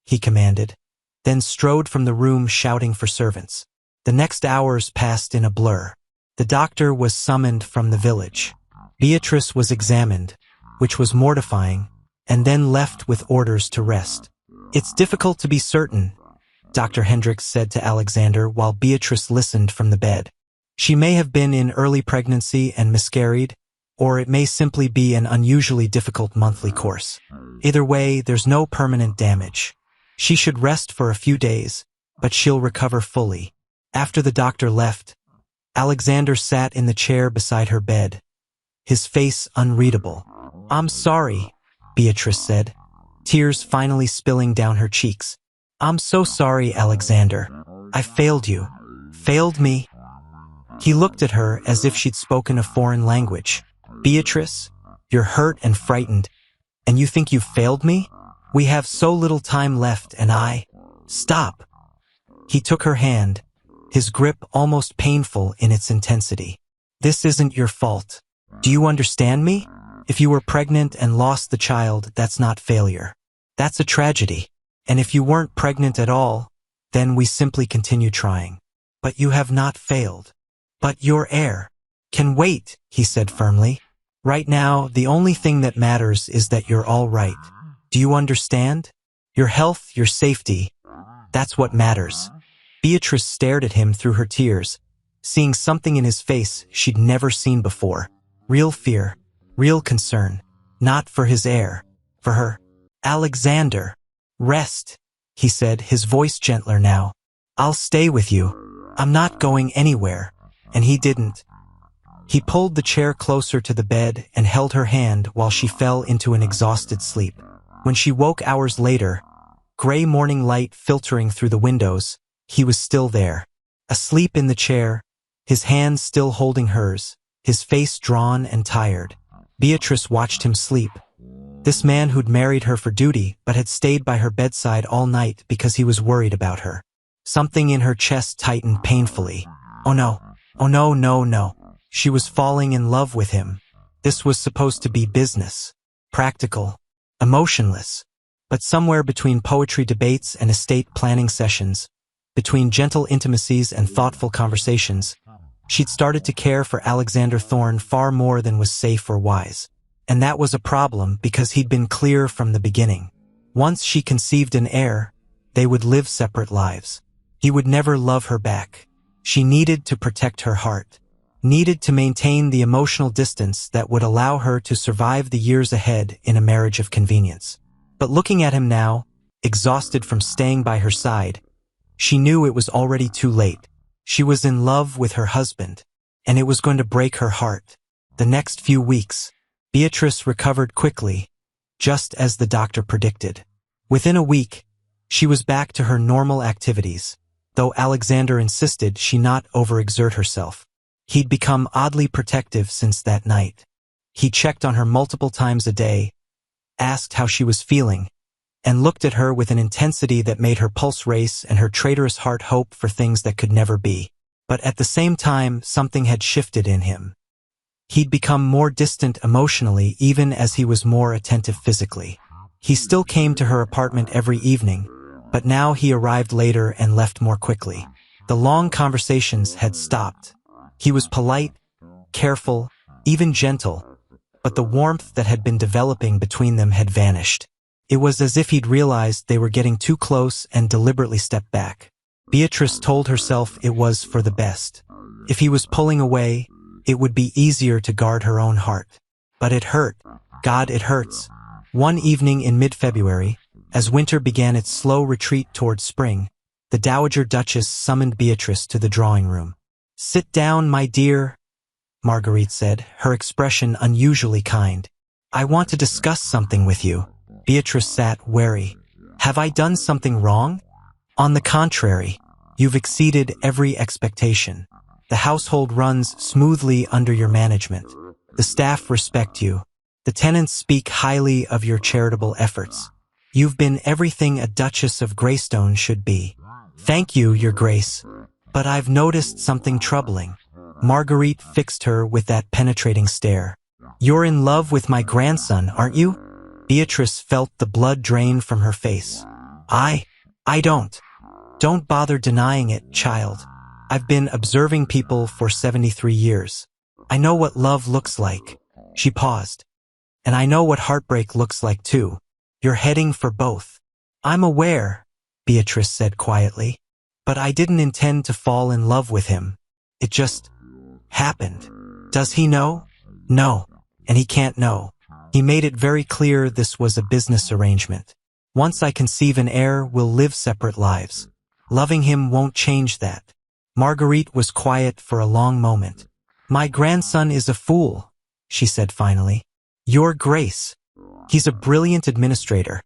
he commanded, then strode from the room shouting for servants. The next hours passed in a blur. The doctor was summoned from the village. Beatrice was examined, which was mortifying, and then left with orders to rest. It's difficult to be certain, Dr. Hendricks said to Alexander while Beatrice listened from the bed. She may have been in early pregnancy and miscarried, or it may simply be an unusually difficult monthly course. Either way, there's no permanent damage. She should rest for a few days, but she'll recover fully. After the doctor left, Alexander sat in the chair beside her bed, his face unreadable. I'm sorry, Beatrice said, tears finally spilling down her cheeks. I'm so sorry, Alexander. I failed you. Failed me? He looked at her as if she'd spoken a foreign language. Beatrice, you're hurt and frightened, and you think you failed me? We have so little time left and I... Stop. He took her hand, his grip almost painful in its intensity. This isn't your fault. Do you understand me? If you were pregnant and lost the child, that's not failure. That's a tragedy. And if you weren't pregnant at all, then we simply continue trying. But you have not failed. But your heir can wait, he said firmly. Right now, the only thing that matters is that you're all right. Do you understand? Your health, your safety, that's what matters. Beatrice stared at him through her tears, seeing something in his face she'd never seen before. Real fear, real concern, not for his heir, for her. Alexander, rest, he said, his voice gentler now. I'll stay with you. I'm not going anywhere. And he didn't. He pulled the chair closer to the bed and held her hand while she fell into an exhausted sleep. When she woke hours later, gray morning light filtering through the windows, he was still there. Asleep in the chair, his hand still holding hers, his face drawn and tired. Beatrice watched him sleep. This man who'd married her for duty but had stayed by her bedside all night because he was worried about her. Something in her chest tightened painfully. Oh no. Oh no, no, no. She was falling in love with him. This was supposed to be business. Practical. Emotionless. But somewhere between poetry debates and estate planning sessions, between gentle intimacies and thoughtful conversations, she'd started to care for Alexander Thorne far more than was safe or wise. And that was a problem because he'd been clear from the beginning. Once she conceived an heir, they would live separate lives. He would never love her back. She needed to protect her heart, needed to maintain the emotional distance that would allow her to survive the years ahead in a marriage of convenience. But looking at him now, exhausted from staying by her side, she knew it was already too late. She was in love with her husband, and it was going to break her heart. The next few weeks, Beatrice recovered quickly, just as the doctor predicted. Within a week, she was back to her normal activities, though Alexander insisted she not overexert herself. He'd become oddly protective since that night. He checked on her multiple times a day, asked how she was feeling, and looked at her with an intensity that made her pulse race and her traitorous heart hope for things that could never be. But at the same time, something had shifted in him. He'd become more distant emotionally even as he was more attentive physically. He still came to her apartment every evening, but now he arrived later and left more quickly. The long conversations had stopped. He was polite, careful, even gentle, but the warmth that had been developing between them had vanished. It was as if he'd realized they were getting too close and deliberately stepped back. Beatrice told herself it was for the best. If he was pulling away, it would be easier to guard her own heart. But it hurt. God, it hurts. One evening in mid-February, as winter began its slow retreat towards spring, the Dowager Duchess summoned Beatrice to the drawing room. "Sit down, my dear," Marguerite said, her expression unusually kind. "I want to discuss something with you." Beatrice sat wary. "Have I done something wrong?" "On the contrary, you've exceeded every expectation. The household runs smoothly under your management. The staff respect you. The tenants speak highly of your charitable efforts. You've been everything a Duchess of Greystone should be." "Thank you, Your Grace. But I've noticed something troubling." Marguerite fixed her with that penetrating stare. "You're in love with my grandson, aren't you?" Beatrice felt the blood drain from her face. I don't. Don't bother denying it, child. I've been observing people for 73 years. I know what love looks like." She paused. "And I know what heartbreak looks like too. You're heading for both." "I'm aware," Beatrice said quietly. "But I didn't intend to fall in love with him. It just happened." "Does he know?" "No, and he can't know. He made it very clear this was a business arrangement. Once I conceive an heir, we'll live separate lives. Loving him won't change that." Marguerite was quiet for a long moment. "My grandson is a fool," she said finally. "Your Grace. He's a brilliant administrator,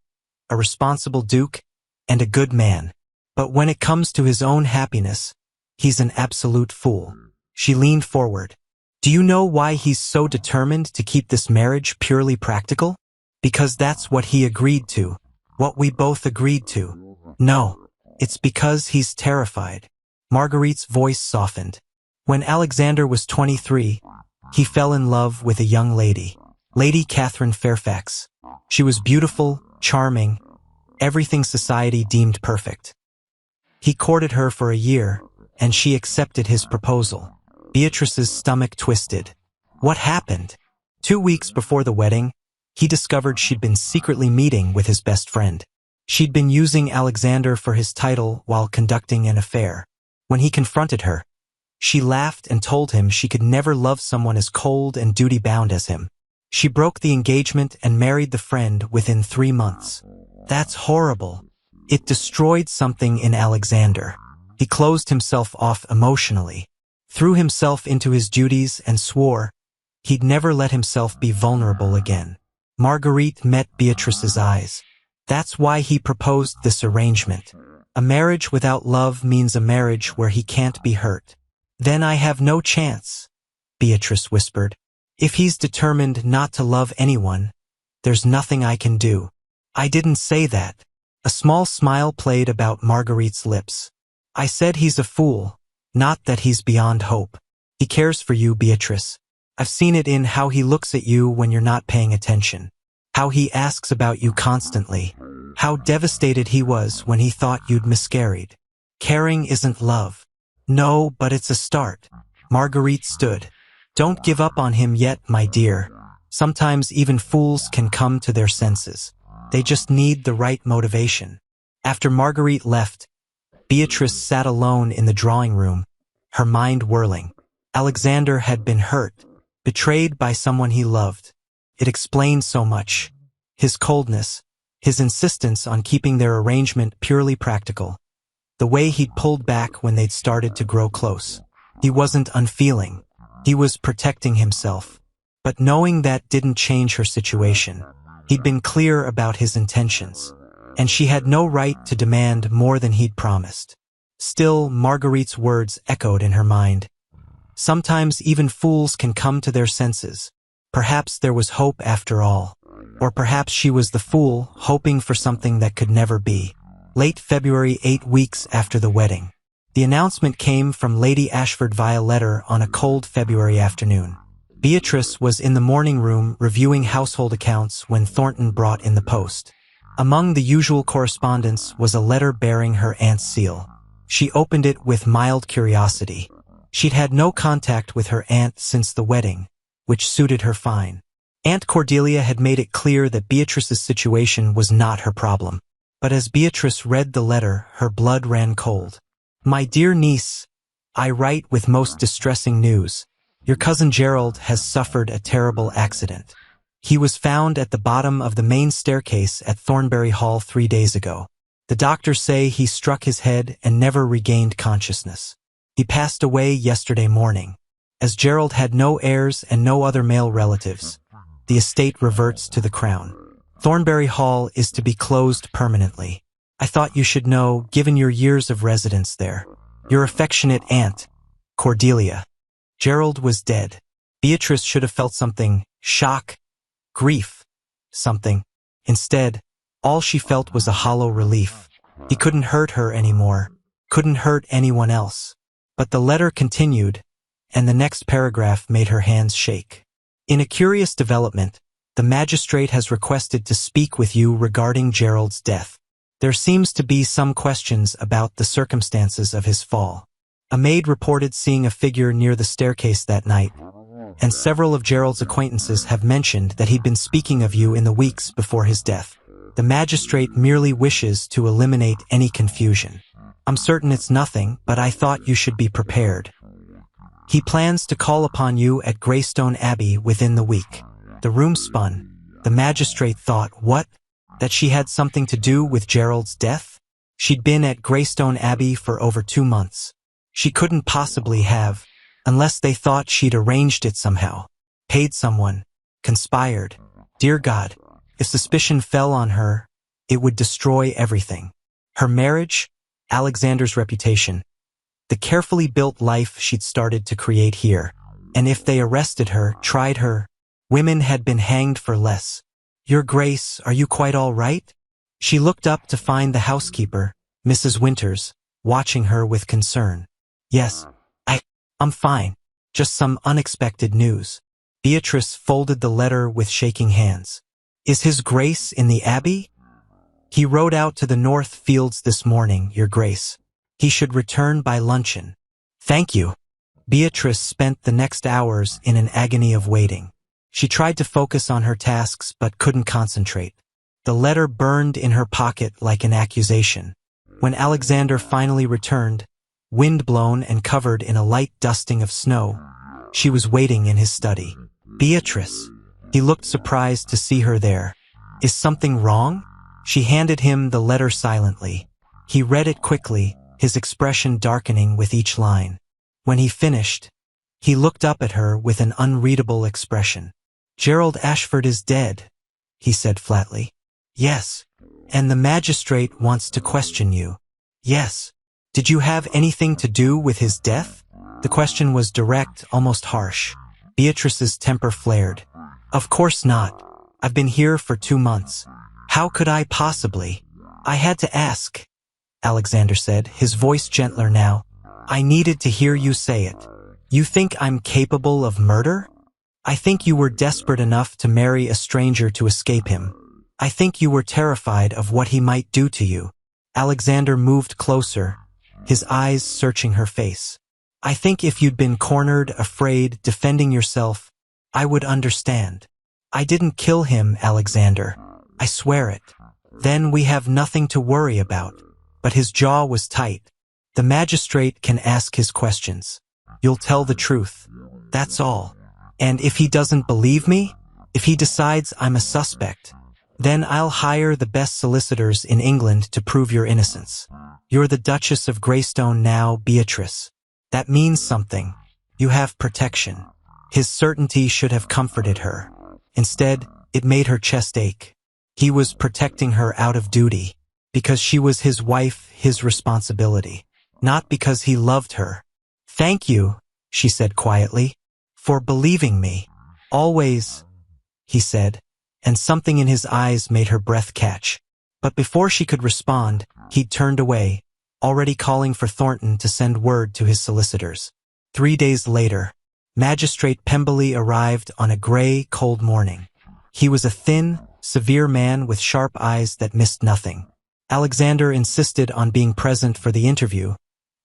a responsible duke, and a good man. But when it comes to his own happiness, he's an absolute fool." She leaned forward. "Do you know why he's so determined to keep this marriage purely practical? Because that's what he agreed to. What we both agreed to. No, it's because he's terrified. Marguerite's voice softened. When Alexander was 23, he fell in love with a young lady, Lady Catherine Fairfax. She was beautiful, charming, everything society deemed perfect. He courted her for a year, and she accepted his proposal. Beatrice's stomach twisted. What happened? 2 weeks before the wedding, he discovered she'd been secretly meeting with his best friend. She'd been using Alexander for his title while conducting an affair. When he confronted her, she laughed and told him she could never love someone as cold and duty-bound as him. She broke the engagement and married the friend within 3 months. That's horrible. It destroyed something in Alexander. He closed himself off emotionally, threw himself into his duties, and swore he'd never let himself be vulnerable again. Marguerite met Beatrice's eyes. That's why he proposed this arrangement. A marriage without love means a marriage where he can't be hurt. Then I have no chance, Beatrice whispered. If he's determined not to love anyone, there's nothing I can do. I didn't say that. A small smile played about Marguerite's lips. I said he's a fool, not that he's beyond hope. He cares for you, Beatrice. I've seen it in how he looks at you when you're not paying attention. How he asks about you constantly. How devastated he was when he thought you'd miscarried. Caring isn't love. No, but it's a start. Marguerite stood. Don't give up on him yet, my dear. Sometimes even fools can come to their senses. They just need the right motivation. After Marguerite left, Beatrice sat alone in the drawing room, her mind whirling. Alexander had been hurt, betrayed by someone he loved. It explained so much. His coldness, his insistence on keeping their arrangement purely practical. The way he'd pulled back when they'd started to grow close. He wasn't unfeeling. He was protecting himself. But knowing that didn't change her situation. He'd been clear about his intentions, and she had no right to demand more than he'd promised. Still, Marguerite's words echoed in her mind. Sometimes even fools can come to their senses. Perhaps there was hope after all. Or perhaps she was the fool, hoping for something that could never be. Late February, 8 weeks after the wedding. The announcement came from Lady Ashford via letter on a cold February afternoon. Beatrice was in the morning room reviewing household accounts when Thornton brought in the post. Among the usual correspondence was a letter bearing her aunt's seal. She opened it with mild curiosity. She'd had no contact with her aunt since the wedding, which suited her fine. Aunt Cordelia had made it clear that Beatrice's situation was not her problem. But as Beatrice read the letter, her blood ran cold. My dear niece, I write with most distressing news. Your cousin Gerald has suffered a terrible accident. He was found at the bottom of the main staircase at Thornbury Hall 3 days ago. The doctors say he struck his head and never regained consciousness. He passed away yesterday morning. As Gerald had no heirs and no other male relatives, the estate reverts to the crown. Thornbury Hall is to be closed permanently. I thought you should know, given your years of residence there. Your affectionate aunt, Cordelia. Gerald was dead. Beatrice should have felt something, shock, grief, something. Instead, all she felt was a hollow relief. He couldn't hurt her anymore, couldn't hurt anyone else. But the letter continued, and the next paragraph made her hands shake. In a curious development, the magistrate has requested to speak with you regarding Gerald's death. There seems to be some questions about the circumstances of his fall. A maid reported seeing a figure near the staircase that night, and several of Gerald's acquaintances have mentioned that he'd been speaking of you in the weeks before his death. The magistrate merely wishes to eliminate any confusion. I'm certain it's nothing, but I thought you should be prepared. He plans to call upon you at Greystone Abbey within the week. The room spun. The magistrate thought, what? That she had something to do with Gerald's death? She'd been at Greystone Abbey for over 2 months. She couldn't possibly have, unless they thought she'd arranged it somehow. Paid someone. Conspired. Dear God, if suspicion fell on her, it would destroy everything. Her marriage, Alexander's reputation, the carefully built life she'd started to create here. And if they arrested her, tried her, women had been hanged for less. Your Grace, are you quite all right? She looked up to find the housekeeper, Mrs. Winters, watching her with concern. Yes, I'm fine. Just some unexpected news. Beatrice folded the letter with shaking hands. Is His Grace in the Abbey? He rode out to the North Fields this morning, Your Grace. He should return by luncheon. Thank you. Beatrice spent the next hours in an agony of waiting. She tried to focus on her tasks but couldn't concentrate. The letter burned in her pocket like an accusation. When Alexander finally returned, wind-blown and covered in a light dusting of snow, she was waiting in his study. Beatrice. He looked surprised to see her there. Is something wrong? She handed him the letter silently. He read it quickly, his expression darkening with each line. When he finished, he looked up at her with an unreadable expression. Gerald Ashford is dead, he said flatly. Yes. And the magistrate wants to question you. Yes. Did you have anything to do with his death? The question was direct, almost harsh. Beatrice's temper flared. Of course not. I've been here for 2 months. How could I possibly? I had to ask, Alexander said, his voice gentler now. I needed to hear you say it. You think I'm capable of murder? I think you were desperate enough to marry a stranger to escape him. I think you were terrified of what he might do to you. Alexander moved closer, his eyes searching her face. I think if you'd been cornered, afraid, defending yourself, I would understand. I didn't kill him, Alexander. I swear it. Then we have nothing to worry about. But his jaw was tight. The magistrate can ask his questions. You'll tell the truth. That's all. And if he doesn't believe me, if he decides I'm a suspect, then I'll hire the best solicitors in England to prove your innocence. You're the Duchess of Greystone now, Beatrice. That means something. You have protection. His certainty should have comforted her. Instead, it made her chest ache. He was protecting her out of duty, because she was his wife, his responsibility, not because he loved her. Thank you, she said quietly, for believing me. Always, he said, and something in his eyes made her breath catch. But before she could respond, he'd turned away, already calling for Thornton to send word to his solicitors. 3 days later, Magistrate Pemberley arrived on a gray, cold morning. He was a thin, severe man with sharp eyes that missed nothing. Alexander insisted on being present for the interview,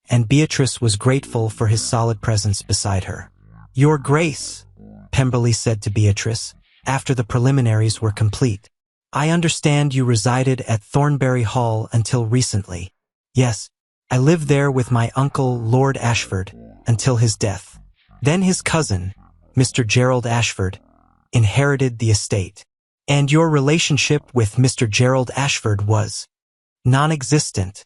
and Beatrice was grateful for his solid presence beside her. Your Grace, Pemberley said to Beatrice, after the preliminaries were complete. I understand you resided at Thornbury Hall until recently. Yes, I lived there with my uncle, Lord Ashford, until his death. Then his cousin, Mr. Gerald Ashford, inherited the estate. And your relationship with Mr. Gerald Ashford was non-existent.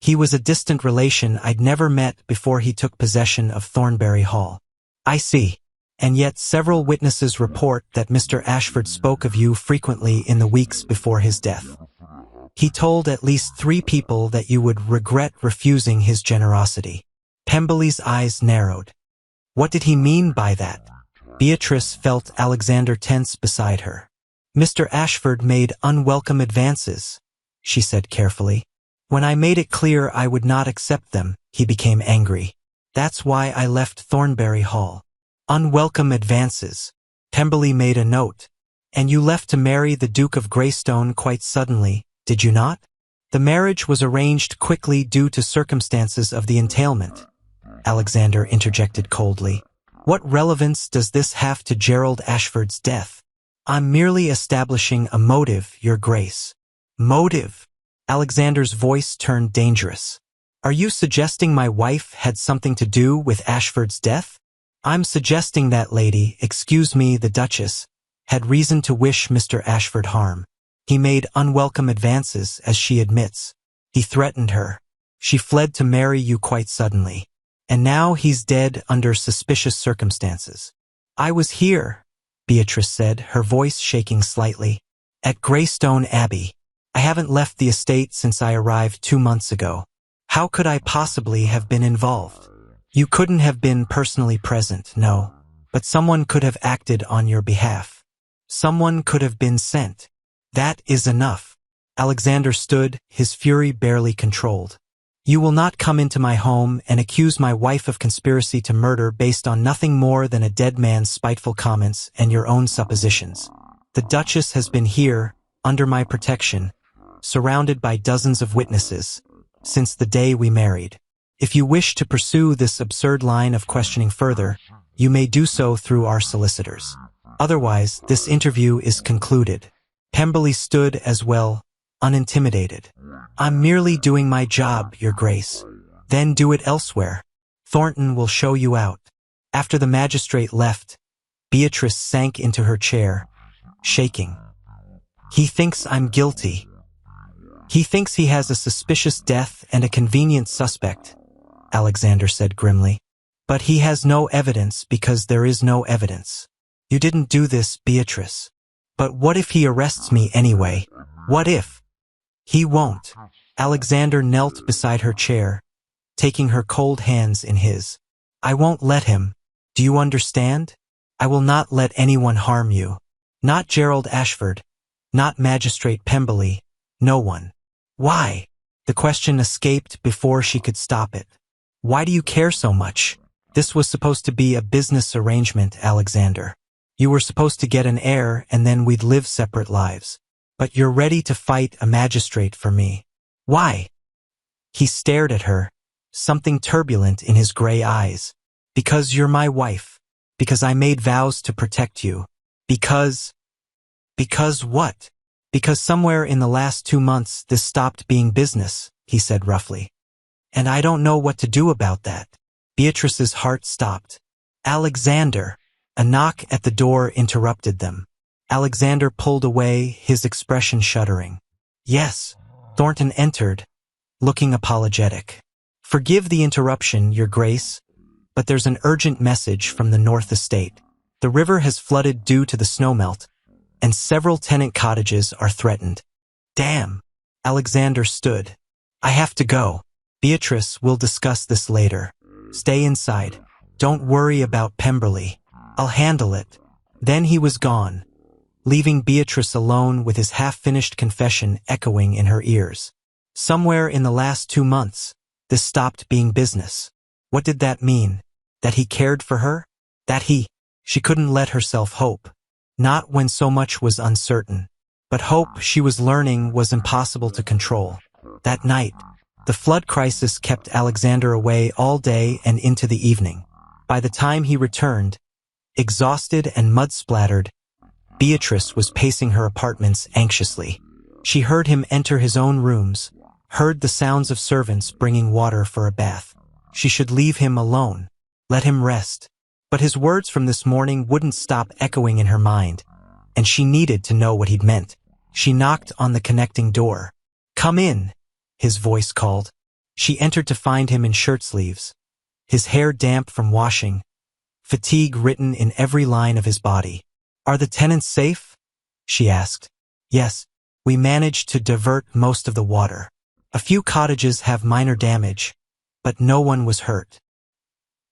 He was a distant relation I'd never met before he took possession of Thornbury Hall. I see. And yet several witnesses report that Mr. Ashford spoke of you frequently in the weeks before his death. He told at least 3 people that you would regret refusing his generosity. Pemberley's eyes narrowed. What did he mean by that? Beatrice felt Alexander tense beside her. Mr. Ashford made unwelcome advances, she said carefully. When I made it clear I would not accept them, he became angry. That's why I left Thornbury Hall. Unwelcome advances. Pemberley made a note. And you left to marry the Duke of Greystone quite suddenly, did you not? The marriage was arranged quickly due to circumstances of the entailment. Alexander interjected coldly. What relevance does this have to Gerald Ashford's death? I'm merely establishing a motive, Your Grace. Motive? Alexander's voice turned dangerous. Are you suggesting my wife had something to do with Ashford's death? I'm suggesting that lady, excuse me, the Duchess, had reason to wish Mr. Ashford harm. He made unwelcome advances, as she admits. He threatened her. She fled to marry you quite suddenly. And now he's dead under suspicious circumstances. I was here, Beatrice said, her voice shaking slightly. At Greystone Abbey. I haven't left the estate since I arrived 2 months ago. How could I possibly have been involved? You couldn't have been personally present, no. But someone could have acted on your behalf. Someone could have been sent. That is enough. Alexander stood, his fury barely controlled. You will not come into my home and accuse my wife of conspiracy to murder based on nothing more than a dead man's spiteful comments and your own suppositions. The Duchess has been here, under my protection, surrounded by dozens of witnesses, since the day we married. If you wish to pursue this absurd line of questioning further, you may do so through our solicitors. Otherwise, this interview is concluded. Pemberley stood as well, unintimidated. I'm merely doing my job, Your Grace. Then do it elsewhere. Thornton will show you out. After the magistrate left, Beatrice sank into her chair, shaking. He thinks I'm guilty. He thinks he has a suspicious death and a convenient suspect, Alexander said grimly. But he has no evidence because there is no evidence. You didn't do this, Beatrice. But what if he arrests me anyway? What if? He won't. Alexander knelt beside her chair, taking her cold hands in his. I won't let him. Do you understand? I will not let anyone harm you. Not Gerald Ashford. Not Magistrate Pemberley. No one. Why? The question escaped before she could stop it. Why do you care so much? This was supposed to be a business arrangement, Alexander. You were supposed to get an heir and then we'd live separate lives. But you're ready to fight a magistrate for me. Why? He stared at her, something turbulent in his gray eyes. Because you're my wife. Because I made vows to protect you. Because what? Because somewhere in the last 2 months this stopped being business, he said roughly. And I don't know what to do about that. Beatrice's heart stopped. Alexander! A knock at the door interrupted them. Alexander pulled away, his expression shuddering. Yes. Thornton entered, looking apologetic. Forgive the interruption, Your Grace, but there's an urgent message from the North Estate. The river has flooded due to the snowmelt, and several tenant cottages are threatened. Damn! Alexander stood. I have to go. Beatrice will discuss this later. Stay inside. Don't worry about Pemberley. I'll handle it. Then he was gone, leaving Beatrice alone with his half-finished confession echoing in her ears. Somewhere in the last 2 months, this stopped being business. What did that mean? That he cared for her? She couldn't let herself hope. Not when so much was uncertain. But hope, she was learning, was impossible to control. That night, the flood crisis kept Alexander away all day and into the evening. By the time he returned, exhausted and mud-splattered, Beatrice was pacing her apartments anxiously. She heard him enter his own rooms, heard the sounds of servants bringing water for a bath. She should leave him alone, let him rest. But his words from this morning wouldn't stop echoing in her mind, and she needed to know what he'd meant. She knocked on the connecting door. Come in, his voice called. She entered to find him in shirt sleeves, his hair damp from washing, fatigue written in every line of his body. Are the tenants safe? She asked. Yes, we managed to divert most of the water. A few cottages have minor damage, but no one was hurt.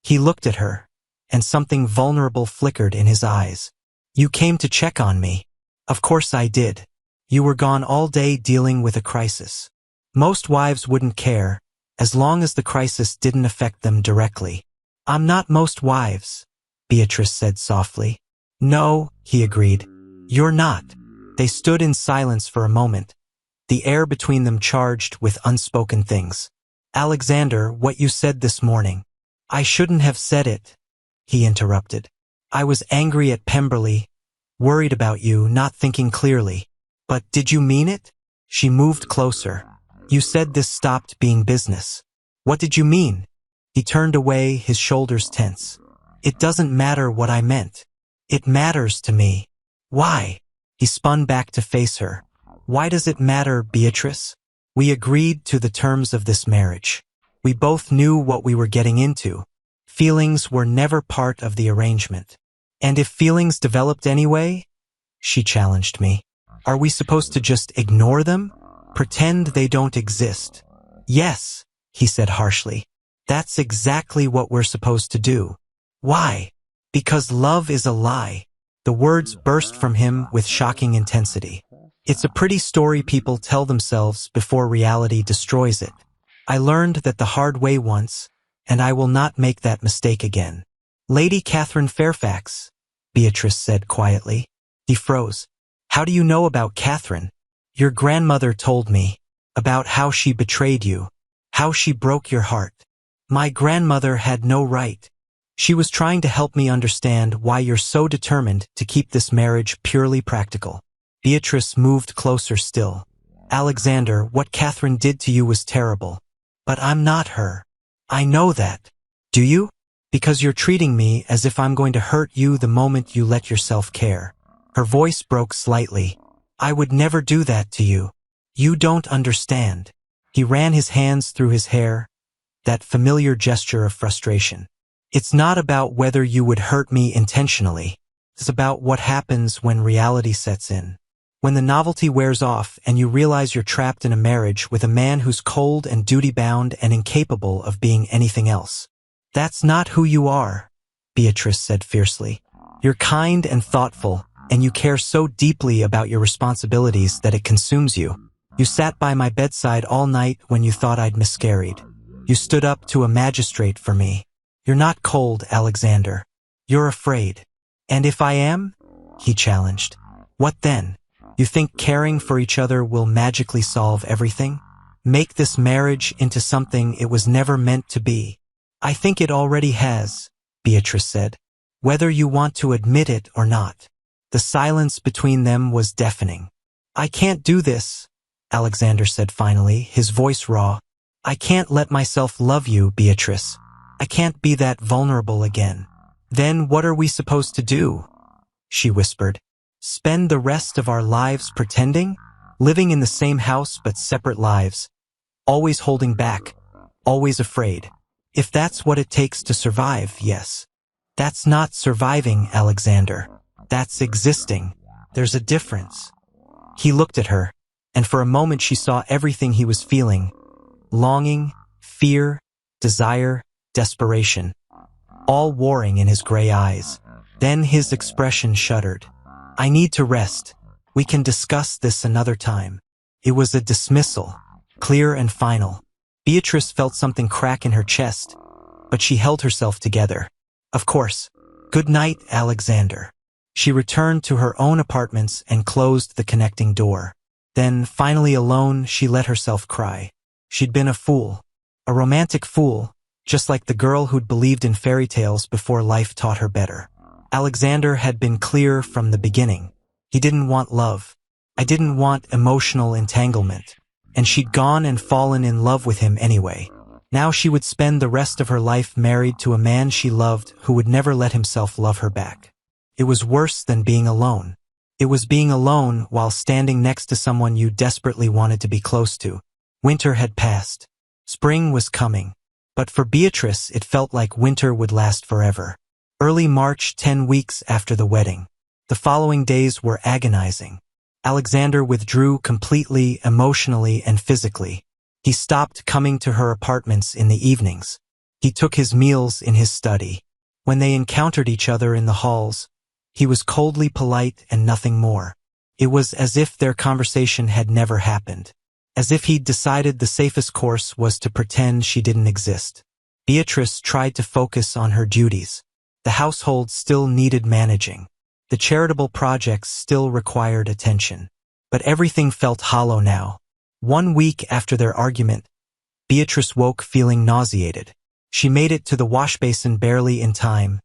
He looked at her, and something vulnerable flickered in his eyes. You came to check on me. Of course I did. You were gone all day dealing with a crisis. Most wives wouldn't care, as long as the crisis didn't affect them directly. I'm not most wives, Beatrice said softly. No, he agreed. You're not. They stood in silence for a moment, the air between them charged with unspoken things. Alexander, what you said this morning. I shouldn't have said it, he interrupted. I was angry at Pemberley, worried about you, not thinking clearly. But did you mean it? She moved closer. You said this stopped being business. What did you mean? He turned away, his shoulders tense. It doesn't matter what I meant. It matters to me. Why? He spun back to face her. Why does it matter, Beatrice? We agreed to the terms of this marriage. We both knew what we were getting into. Feelings were never part of the arrangement. And if feelings developed anyway? She challenged me. Are we supposed to just ignore them? Pretend they don't exist? Yes, he said harshly. That's exactly what we're supposed to do. Why? Because love is a lie. The words burst from him with shocking intensity. It's a pretty story people tell themselves before reality destroys it. I learned that the hard way once, and I will not make that mistake again. Lady Catherine Fairfax, Beatrice said quietly. He froze. How do you know about Catherine? Your grandmother told me. About how she betrayed you. How she broke your heart. My grandmother had no right. She was trying to help me understand why you're so determined to keep this marriage purely practical. Beatrice moved closer still. Alexander, what Catherine did to you was terrible. But I'm not her. I know that. Do you? Because you're treating me as if I'm going to hurt you the moment you let yourself care. Her voice broke slightly. I would never do that to you. You don't understand. He ran his hands through his hair, that familiar gesture of frustration. It's not about whether you would hurt me intentionally. It's about what happens when reality sets in. When the novelty wears off and you realize you're trapped in a marriage with a man who's cold and duty-bound and incapable of being anything else. That's not who you are, Beatrice said fiercely. You're kind and thoughtful, and you care so deeply about your responsibilities that it consumes you. You sat by my bedside all night when you thought I'd miscarried. You stood up to a magistrate for me. You're not cold, Alexander. You're afraid. And if I am? He challenged. What then? You think caring for each other will magically solve everything? Make this marriage into something it was never meant to be. I think it already has, Beatrice said. Whether you want to admit it or not. The silence between them was deafening. I can't do this, Alexander said finally, his voice raw. I can't let myself love you, Beatrice. I can't be that vulnerable again. Then what are we supposed to do? She whispered. Spend the rest of our lives pretending? Living in the same house but separate lives. Always holding back. Always afraid. If that's what it takes to survive, yes. That's not surviving, Alexander. That's existing. There's a difference. He looked at her, and for a moment she saw everything he was feeling. Longing, fear, desire, desperation, all warring in his gray eyes. Then his expression shuddered. I need to rest. We can discuss this another time. It was a dismissal, clear and final. Beatrice felt something crack in her chest, but she held herself together. Of course. Good night, Alexander. She returned to her own apartments and closed the connecting door. Then, finally alone, she let herself cry. She'd been a fool. A romantic fool. Just like the girl who'd believed in fairy tales before life taught her better. Alexander had been clear from the beginning. He didn't want love. I didn't want emotional entanglement. And she'd gone and fallen in love with him anyway. Now she would spend the rest of her life married to a man she loved who would never let himself love her back. It was worse than being alone. It was being alone while standing next to someone you desperately wanted to be close to. Winter had passed. Spring was coming. But for Beatrice, it felt like winter would last forever. Early March, 10 weeks after the wedding. The following days were agonizing. Alexander withdrew completely, emotionally and physically. He stopped coming to her apartments in the evenings. He took his meals in his study. When they encountered each other in the halls, he was coldly polite and nothing more. It was as if their conversation had never happened. As if he'd decided the safest course was to pretend she didn't exist. Beatrice tried to focus on her duties. The household still needed managing. The charitable projects still required attention. But everything felt hollow now. 1 week after their argument, Beatrice woke feeling nauseated. She made it to the wash basin barely in time,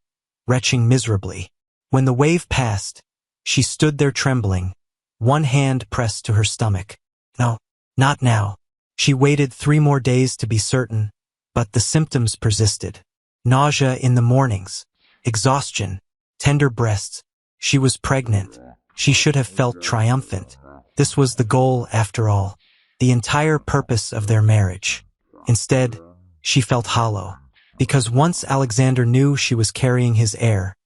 retching miserably. When the wave passed, she stood there trembling, one hand pressed to her stomach. No. Not now. She waited 3 more days to be certain, but the symptoms persisted. Nausea in the mornings, exhaustion, tender breasts. She was pregnant. She should have felt triumphant. This was the goal after all, the entire purpose of their marriage. Instead, she felt hollow, because once Alexander knew she was carrying his heir,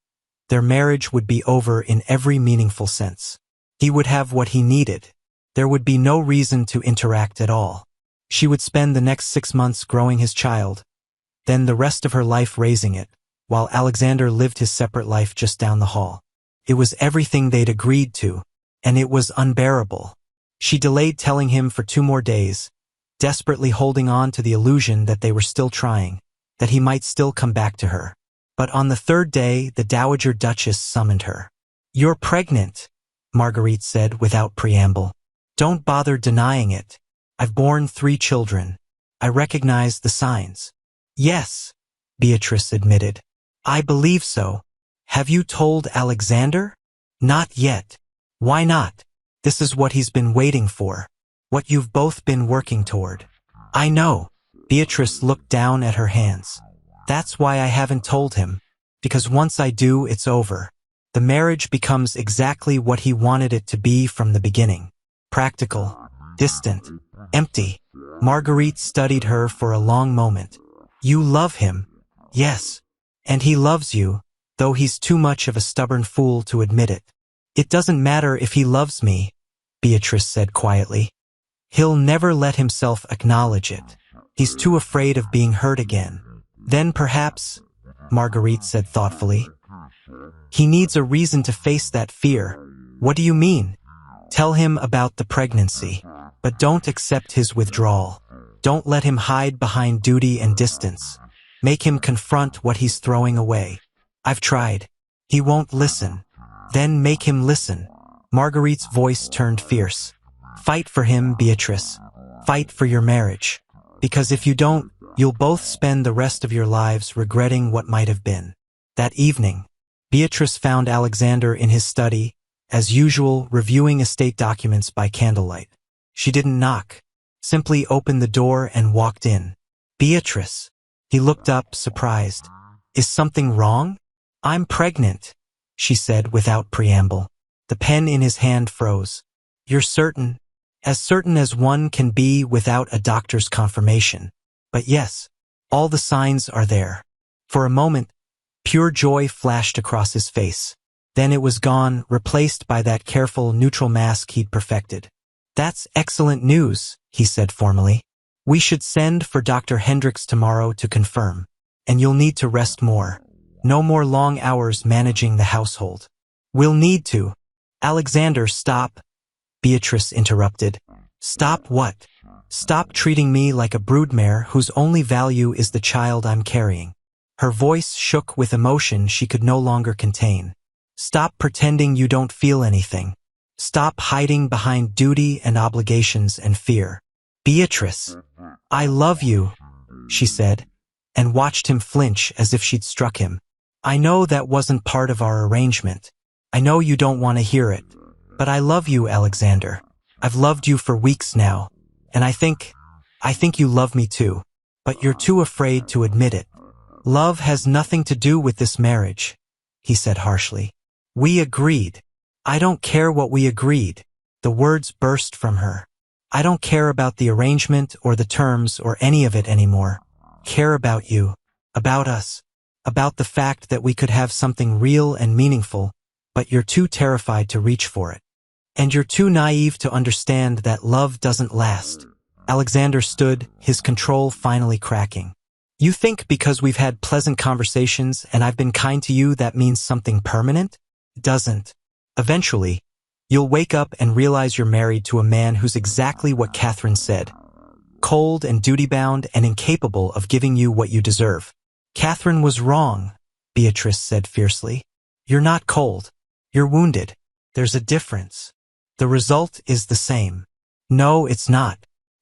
their marriage would be over in every meaningful sense. He would have what he needed. There would be no reason to interact at all. She would spend the next 6 months growing his child, then the rest of her life raising it, while Alexander lived his separate life just down the hall. It was everything they'd agreed to, and it was unbearable. She delayed telling him for 2 more days, desperately holding on to the illusion that they were still trying, that he might still come back to her. But on the 3rd day, the Dowager Duchess summoned her. "You're pregnant," Marguerite said without preamble. "Don't bother denying it. I've borne 3 children. I recognize the signs." "Yes," Beatrice admitted. "I believe so. Have you told Alexander?" "Not yet." "Why not? This is what he's been waiting for. What you've both been working toward." "I know." Beatrice looked down at her hands. "That's why I haven't told him. Because once I do, it's over. The marriage becomes exactly what he wanted it to be from the beginning. Practical, distant, empty." Marguerite studied her for a long moment. "You love him." "Yes. And he loves you, though he's too much of a stubborn fool to admit it." "It doesn't matter if he loves me," Beatrice said quietly. "He'll never let himself acknowledge it. He's too afraid of being hurt again." "Then perhaps," Marguerite said thoughtfully, "he needs a reason to face that fear." "What do you mean?" "Tell him about the pregnancy, but don't accept his withdrawal. Don't let him hide behind duty and distance. Make him confront what he's throwing away." "I've tried. He won't listen." "Then make him listen." Marguerite's voice turned fierce. "Fight for him, Beatrice. Fight for your marriage. Because if you don't, you'll both spend the rest of your lives regretting what might have been." That evening, Beatrice found Alexander in his study, as usual, reviewing estate documents by candlelight. She didn't knock, simply opened the door and walked in. "Beatrice." He looked up, surprised. "Is something wrong?" "I'm pregnant," she said without preamble. The pen in his hand froze. "You're certain?" "As certain as one can be without a doctor's confirmation. But yes, all the signs are there." For a moment, pure joy flashed across his face. Then it was gone, replaced by that careful, neutral mask he'd perfected. "That's excellent news," he said formally. "We should send for Dr. Hendricks tomorrow to confirm. And you'll need to rest more. No more long hours managing the household." "We'll need to." "Alexander, stop," Beatrice interrupted. "Stop what?" "Stop treating me like a broodmare whose only value is the child I'm carrying." Her voice shook with emotion she could no longer contain. "Stop pretending you don't feel anything. Stop hiding behind duty and obligations and fear." "Beatrice, I love you," she said, and watched him flinch as if she'd struck him. "I know that wasn't part of our arrangement. I know you don't want to hear it. But I love you, Alexander. I've loved you for weeks now. And I think you love me too. But you're too afraid to admit it." "Love has nothing to do with this marriage," he said harshly. "We agreed." "I don't care what we agreed." The words burst from her. "I don't care about the arrangement or the terms or any of it anymore. Care about you, about us, about the fact that we could have something real and meaningful, but you're too terrified to reach for it. And you're too naive to understand that love doesn't last." Alexander stood, his control finally cracking. "You think because we've had pleasant conversations and I've been kind to you that means something permanent? It doesn't. Eventually, you'll wake up and realize you're married to a man who's exactly what Catherine said. Cold and duty-bound and incapable of giving you what you deserve." "Catherine was wrong," Beatrice said fiercely. "You're not cold. You're wounded. There's a difference. The result is the same." "No, it's not.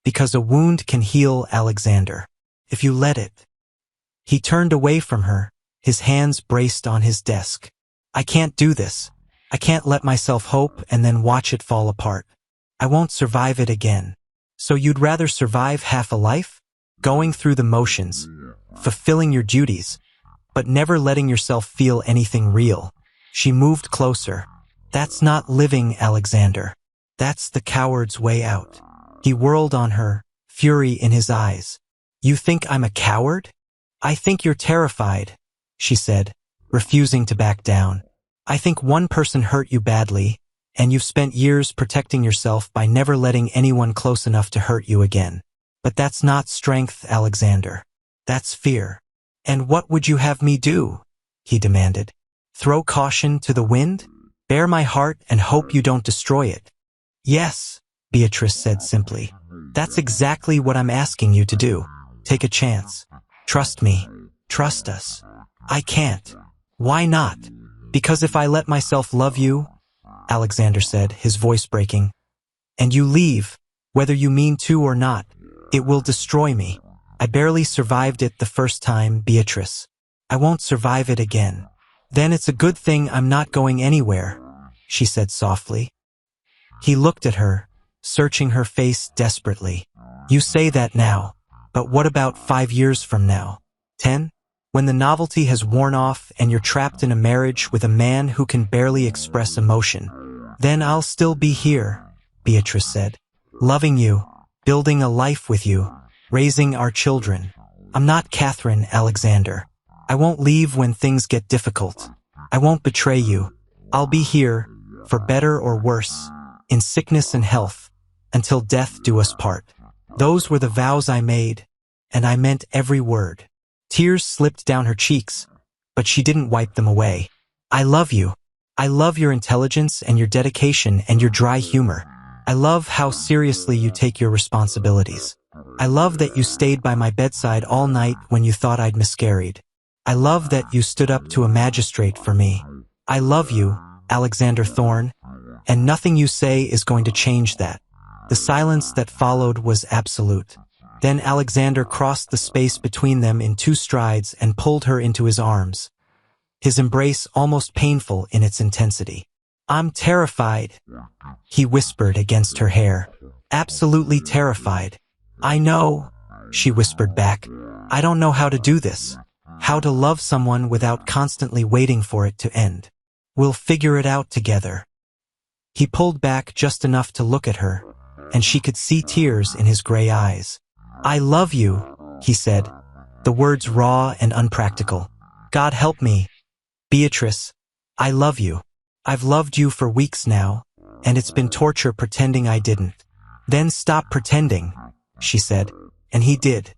Because a wound can heal, Alexander. If you let it." He turned away from her, his hands braced on his desk. "I can't do this. I can't let myself hope and then watch it fall apart. I won't survive it again." "So you'd rather survive half a life? Going through the motions, fulfilling your duties, but never letting yourself feel anything real." She moved closer. "That's not living, Alexander. That's the coward's way out." He whirled on her, fury in his eyes. "You think I'm a coward?" "I think you're terrified," she said, refusing to back down. "I think one person hurt you badly, and you've spent years protecting yourself by never letting anyone close enough to hurt you again. But that's not strength, Alexander. That's fear." "And what would you have me do?" he demanded. "Throw caution to the wind? Bare my heart and hope you don't destroy it." "Yes," Beatrice said simply. That's exactly what I'm asking you to do. Take a chance. Trust me. Trust us. I can't. Why not? Because if I let myself love you, Alexander said, his voice breaking, and you leave, whether you mean to or not, it will destroy me. I barely survived it the first time, Beatrice. I won't survive it again. Then it's a good thing I'm not going anywhere, she said softly. He looked at her, searching her face desperately. You say that now, but what about 5 years from now? 10? When the novelty has worn off and you're trapped in a marriage with a man who can barely express emotion, then I'll still be here, Beatrice said. Loving you, building a life with you, raising our children. I'm not Catherine, Alexander. I won't leave when things get difficult. I won't betray you. I'll be here, for better or worse, in sickness and health, until death do us part. Those were the vows I made, and I meant every word. Tears slipped down her cheeks, but she didn't wipe them away. I love you. I love your intelligence and your dedication and your dry humor. I love how seriously you take your responsibilities. I love that you stayed by my bedside all night when you thought I'd miscarried. I love that you stood up to a magistrate for me. I love you, Alexander Thorne, and nothing you say is going to change that. The silence that followed was absolute. Then Alexander crossed the space between them in 2 strides and pulled her into his arms, his embrace almost painful in its intensity. I'm terrified, he whispered against her hair. Absolutely terrified. I know, she whispered back. I don't know how to do this. How to love someone without constantly waiting for it to end. We'll figure it out together. He pulled back just enough to look at her, and she could see tears in his gray eyes. I love you, he said, the words raw and unpractical. God help me. Beatrice, I love you. I've loved you for weeks now, and it's been torture pretending I didn't. Then stop pretending, she said, and he did.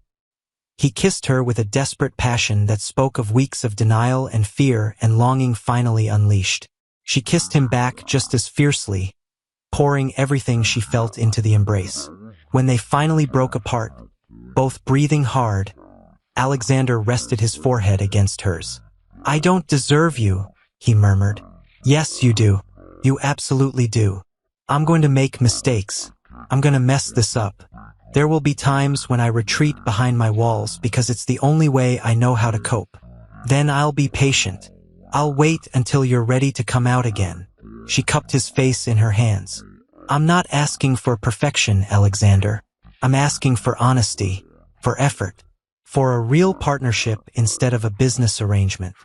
He kissed her with a desperate passion that spoke of weeks of denial and fear and longing finally unleashed. She kissed him back just as fiercely, pouring everything she felt into the embrace. When they finally broke apart, both breathing hard, Alexander rested his forehead against hers. I don't deserve you, he murmured. Yes, you do. You absolutely do. I'm going to make mistakes. I'm going to mess this up. There will be times when I retreat behind my walls because it's the only way I know how to cope. Then I'll be patient. I'll wait until you're ready to come out again. She cupped his face in her hands. I'm not asking for perfection, Alexander. I'm asking for honesty, for effort, for a real partnership instead of a business arrangement.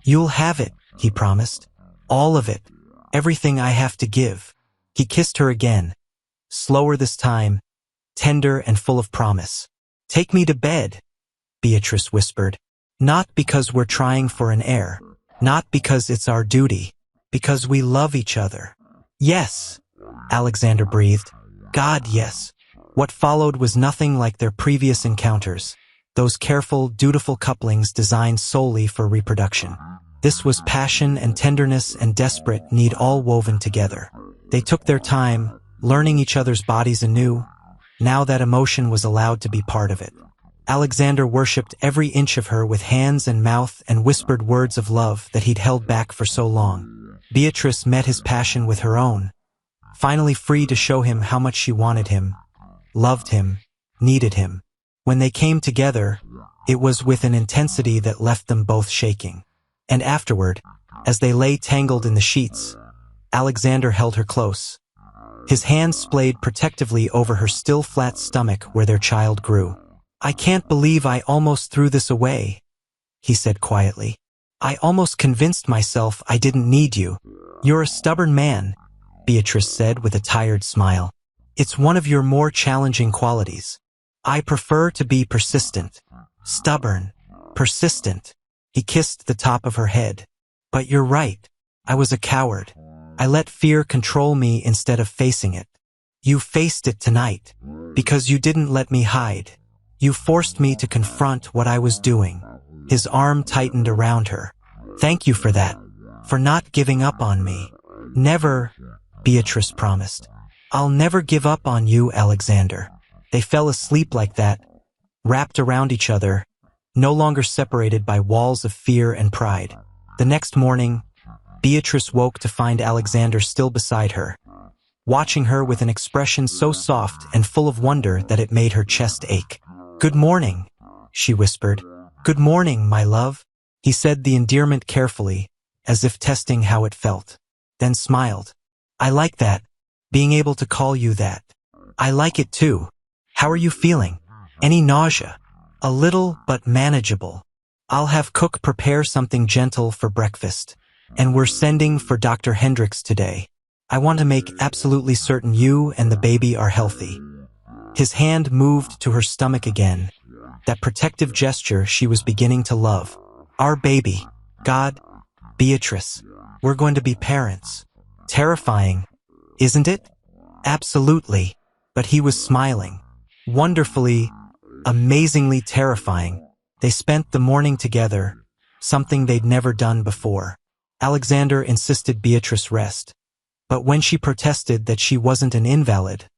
You'll have it, he promised. All of it. Everything I have to give. He kissed her again, slower this time, tender and full of promise. Take me to bed, Beatrice whispered. Not because we're trying for an heir, not because it's our duty, because we love each other. Yes, Alexander breathed. God, yes. What followed was nothing like their previous encounters, those careful, dutiful couplings designed solely for reproduction. This was passion and tenderness and desperate need all woven together. They took their time, learning each other's bodies anew. Now that emotion was allowed to be part of it. Alexander worshipped every inch of her with hands and mouth and whispered words of love that he'd held back for so long. Beatrice met his passion with her own, finally free to show him how much she wanted him, loved him, needed him. When they came together, it was with an intensity that left them both shaking. And afterward, as they lay tangled in the sheets, Alexander held her close. His hands splayed protectively over her still flat stomach where their child grew. I can't believe I almost threw this away, he said quietly. I almost convinced myself I didn't need you. You're a stubborn man, Beatrice said with a tired smile. It's one of your more challenging qualities. I prefer to be persistent. Stubborn. Persistent. He kissed the top of her head. But you're right. I was a coward. I let fear control me instead of facing it. You faced it tonight, because you didn't let me hide. You forced me to confront what I was doing. His arm tightened around her. Thank you for that, for not giving up on me. Never, Beatrice promised. I'll never give up on you, Alexander. They fell asleep like that, wrapped around each other, no longer separated by walls of fear and pride. The next morning, Beatrice woke to find Alexander still beside her, watching her with an expression so soft and full of wonder that it made her chest ache. "Good morning," she whispered. "Good morning, my love." He said the endearment carefully, as if testing how it felt, then smiled. "I like that, being able to call you that. I like it too. How are you feeling? Any nausea?" "A little, but manageable. I'll have cook prepare something gentle for breakfast. And we're sending for Dr. Hendricks today. I want to make absolutely certain you and the baby are healthy." His hand moved to her stomach again, that protective gesture she was beginning to love. "Our baby. God, Beatrice, we're going to be parents. Terrifying, isn't it?" "Absolutely." But he was smiling. Wonderfully, amazingly terrifying. They spent the morning together, something they'd never done before. Alexander insisted Beatrice rest, but when she protested that she wasn't an invalid,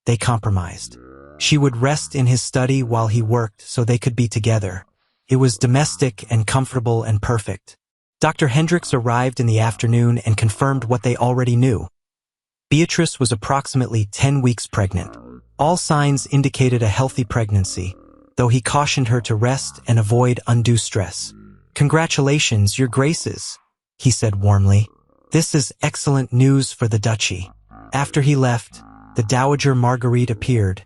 they compromised. She would rest in his study while he worked so they could be together. It was domestic and comfortable and perfect. Dr. Hendricks arrived in the afternoon and confirmed what they already knew. Beatrice was approximately 10 weeks pregnant. All signs indicated a healthy pregnancy, though he cautioned her to rest and avoid undue stress. "Congratulations, your graces," he said warmly. "This is excellent news for the duchy." After he left, the Dowager Marguerite appeared,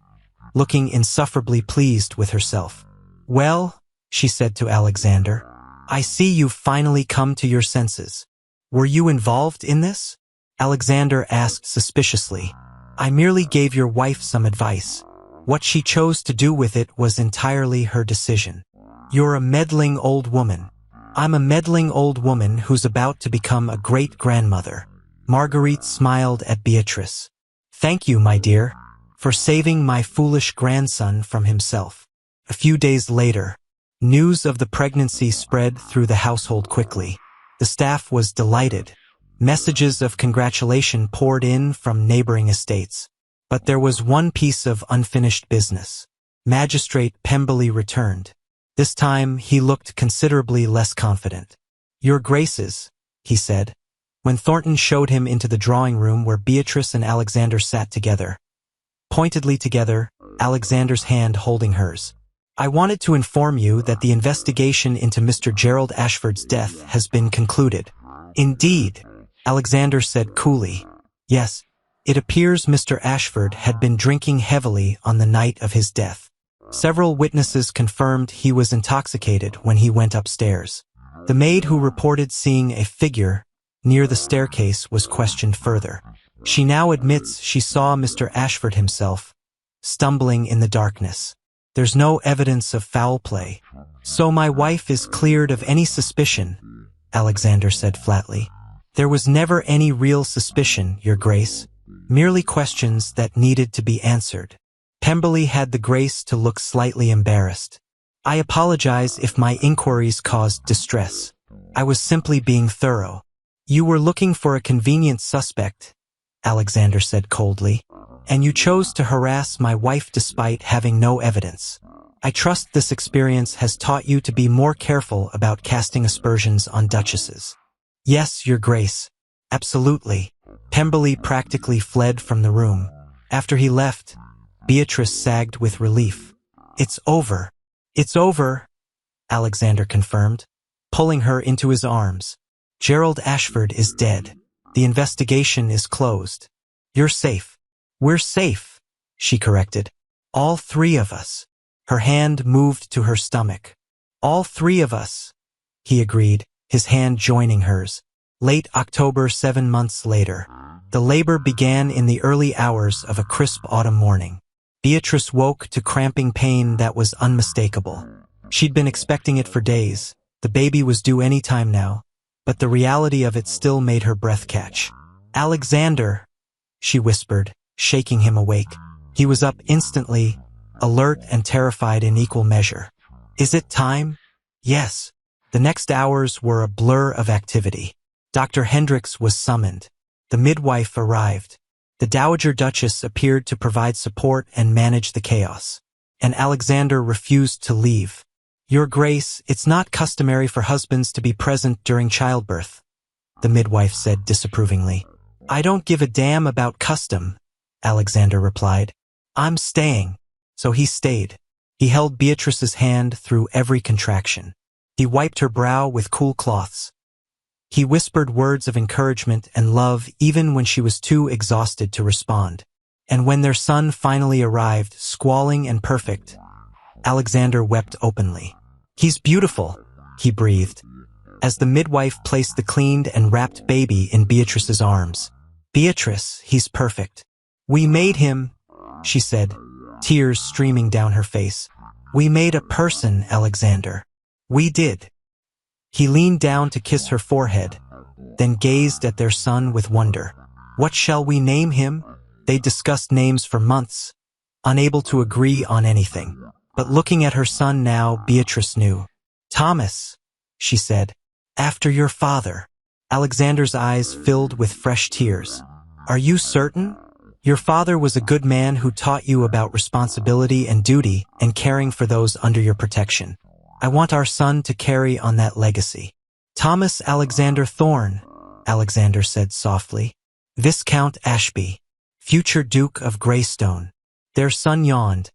looking insufferably pleased with herself. "Well," she said to Alexander, "I see you've finally come to your senses. Were you involved in this?" Alexander asked suspiciously. "I merely gave your wife some advice. What she chose to do with it was entirely her decision." "You're a meddling old woman." "I'm a meddling old woman who's about to become a great-grandmother." Marguerite smiled at Beatrice. "Thank you, my dear, for saving my foolish grandson from himself." A few days later, news of the pregnancy spread through the household quickly. The staff was delighted. Messages of congratulation poured in from neighboring estates. But there was one piece of unfinished business. Magistrate Pemberley returned. This time he looked considerably less confident. "Your graces," he said, when Thornton showed him into the drawing room where Beatrice and Alexander sat together. Pointedly together, Alexander's hand holding hers. "I wanted to inform you that the investigation into Mr. Gerald Ashford's death has been concluded." "Indeed," Alexander said coolly. "Yes, it appears Mr. Ashford had been drinking heavily on the night of his death. Several witnesses confirmed he was intoxicated when he went upstairs. The maid who reported seeing a figure near the staircase was questioned further. She now admits she saw Mr. Ashford himself, stumbling in the darkness. There's no evidence of foul play. So my wife is cleared of any suspicion," Alexander said flatly. "There was never any real suspicion, Your Grace. Merely questions that needed to be answered." Pemberley had the grace to look slightly embarrassed. "I apologize if my inquiries caused distress. I was simply being thorough." "You were looking for a convenient suspect," Alexander said coldly, "and you chose to harass my wife despite having no evidence. I trust this experience has taught you to be more careful about casting aspersions on duchesses." "Yes, Your Grace. Absolutely." Pemberley practically fled from the room. After he left, Beatrice sagged with relief. "It's over. It's over," Alexander confirmed, pulling her into his arms. "Gerald Ashford is dead. The investigation is closed. You're safe." "We're safe," she corrected. "All three of us." Her hand moved to her stomach. "All three of us," he agreed, his hand joining hers. Late October, 7 months later. The labor began in the early hours of a crisp autumn morning. Beatrice woke to cramping pain that was unmistakable. She'd been expecting it for days. The baby was due any time now, but the reality of it still made her breath catch. "Alexander," she whispered, shaking him awake. He was up instantly, alert and terrified in equal measure. "Is it time?" "Yes." The next hours were a blur of activity. Dr. Hendricks was summoned. The midwife arrived. The Dowager Duchess appeared to provide support and manage the chaos. And Alexander refused to leave. "Your Grace, it's not customary for husbands to be present during childbirth," the midwife said disapprovingly. "I don't give a damn about custom," Alexander replied. "I'm staying." So he stayed. He held Beatrice's hand through every contraction. He wiped her brow with cool cloths. He whispered words of encouragement and love even when she was too exhausted to respond. And when their son finally arrived, squalling and perfect, Alexander wept openly. "He's beautiful," he breathed, as the midwife placed the cleaned and wrapped baby in Beatrice's arms. "Beatrice, he's perfect. We made him," she said, tears streaming down her face. "We made a person, Alexander. We did." He leaned down to kiss her forehead, then gazed at their son with wonder. "What shall we name him?" They discussed names for months, unable to agree on anything. But looking at her son now, Beatrice knew. "Thomas," she said, "after your father." Alexander's eyes filled with fresh tears. "Are you certain? Your father was a good man who taught you about responsibility and duty and caring for those under your protection. I want our son to carry on that legacy." "Thomas Alexander Thorne," Alexander said softly. "Viscount Ashby, future Duke of Greystone." Their son yawned,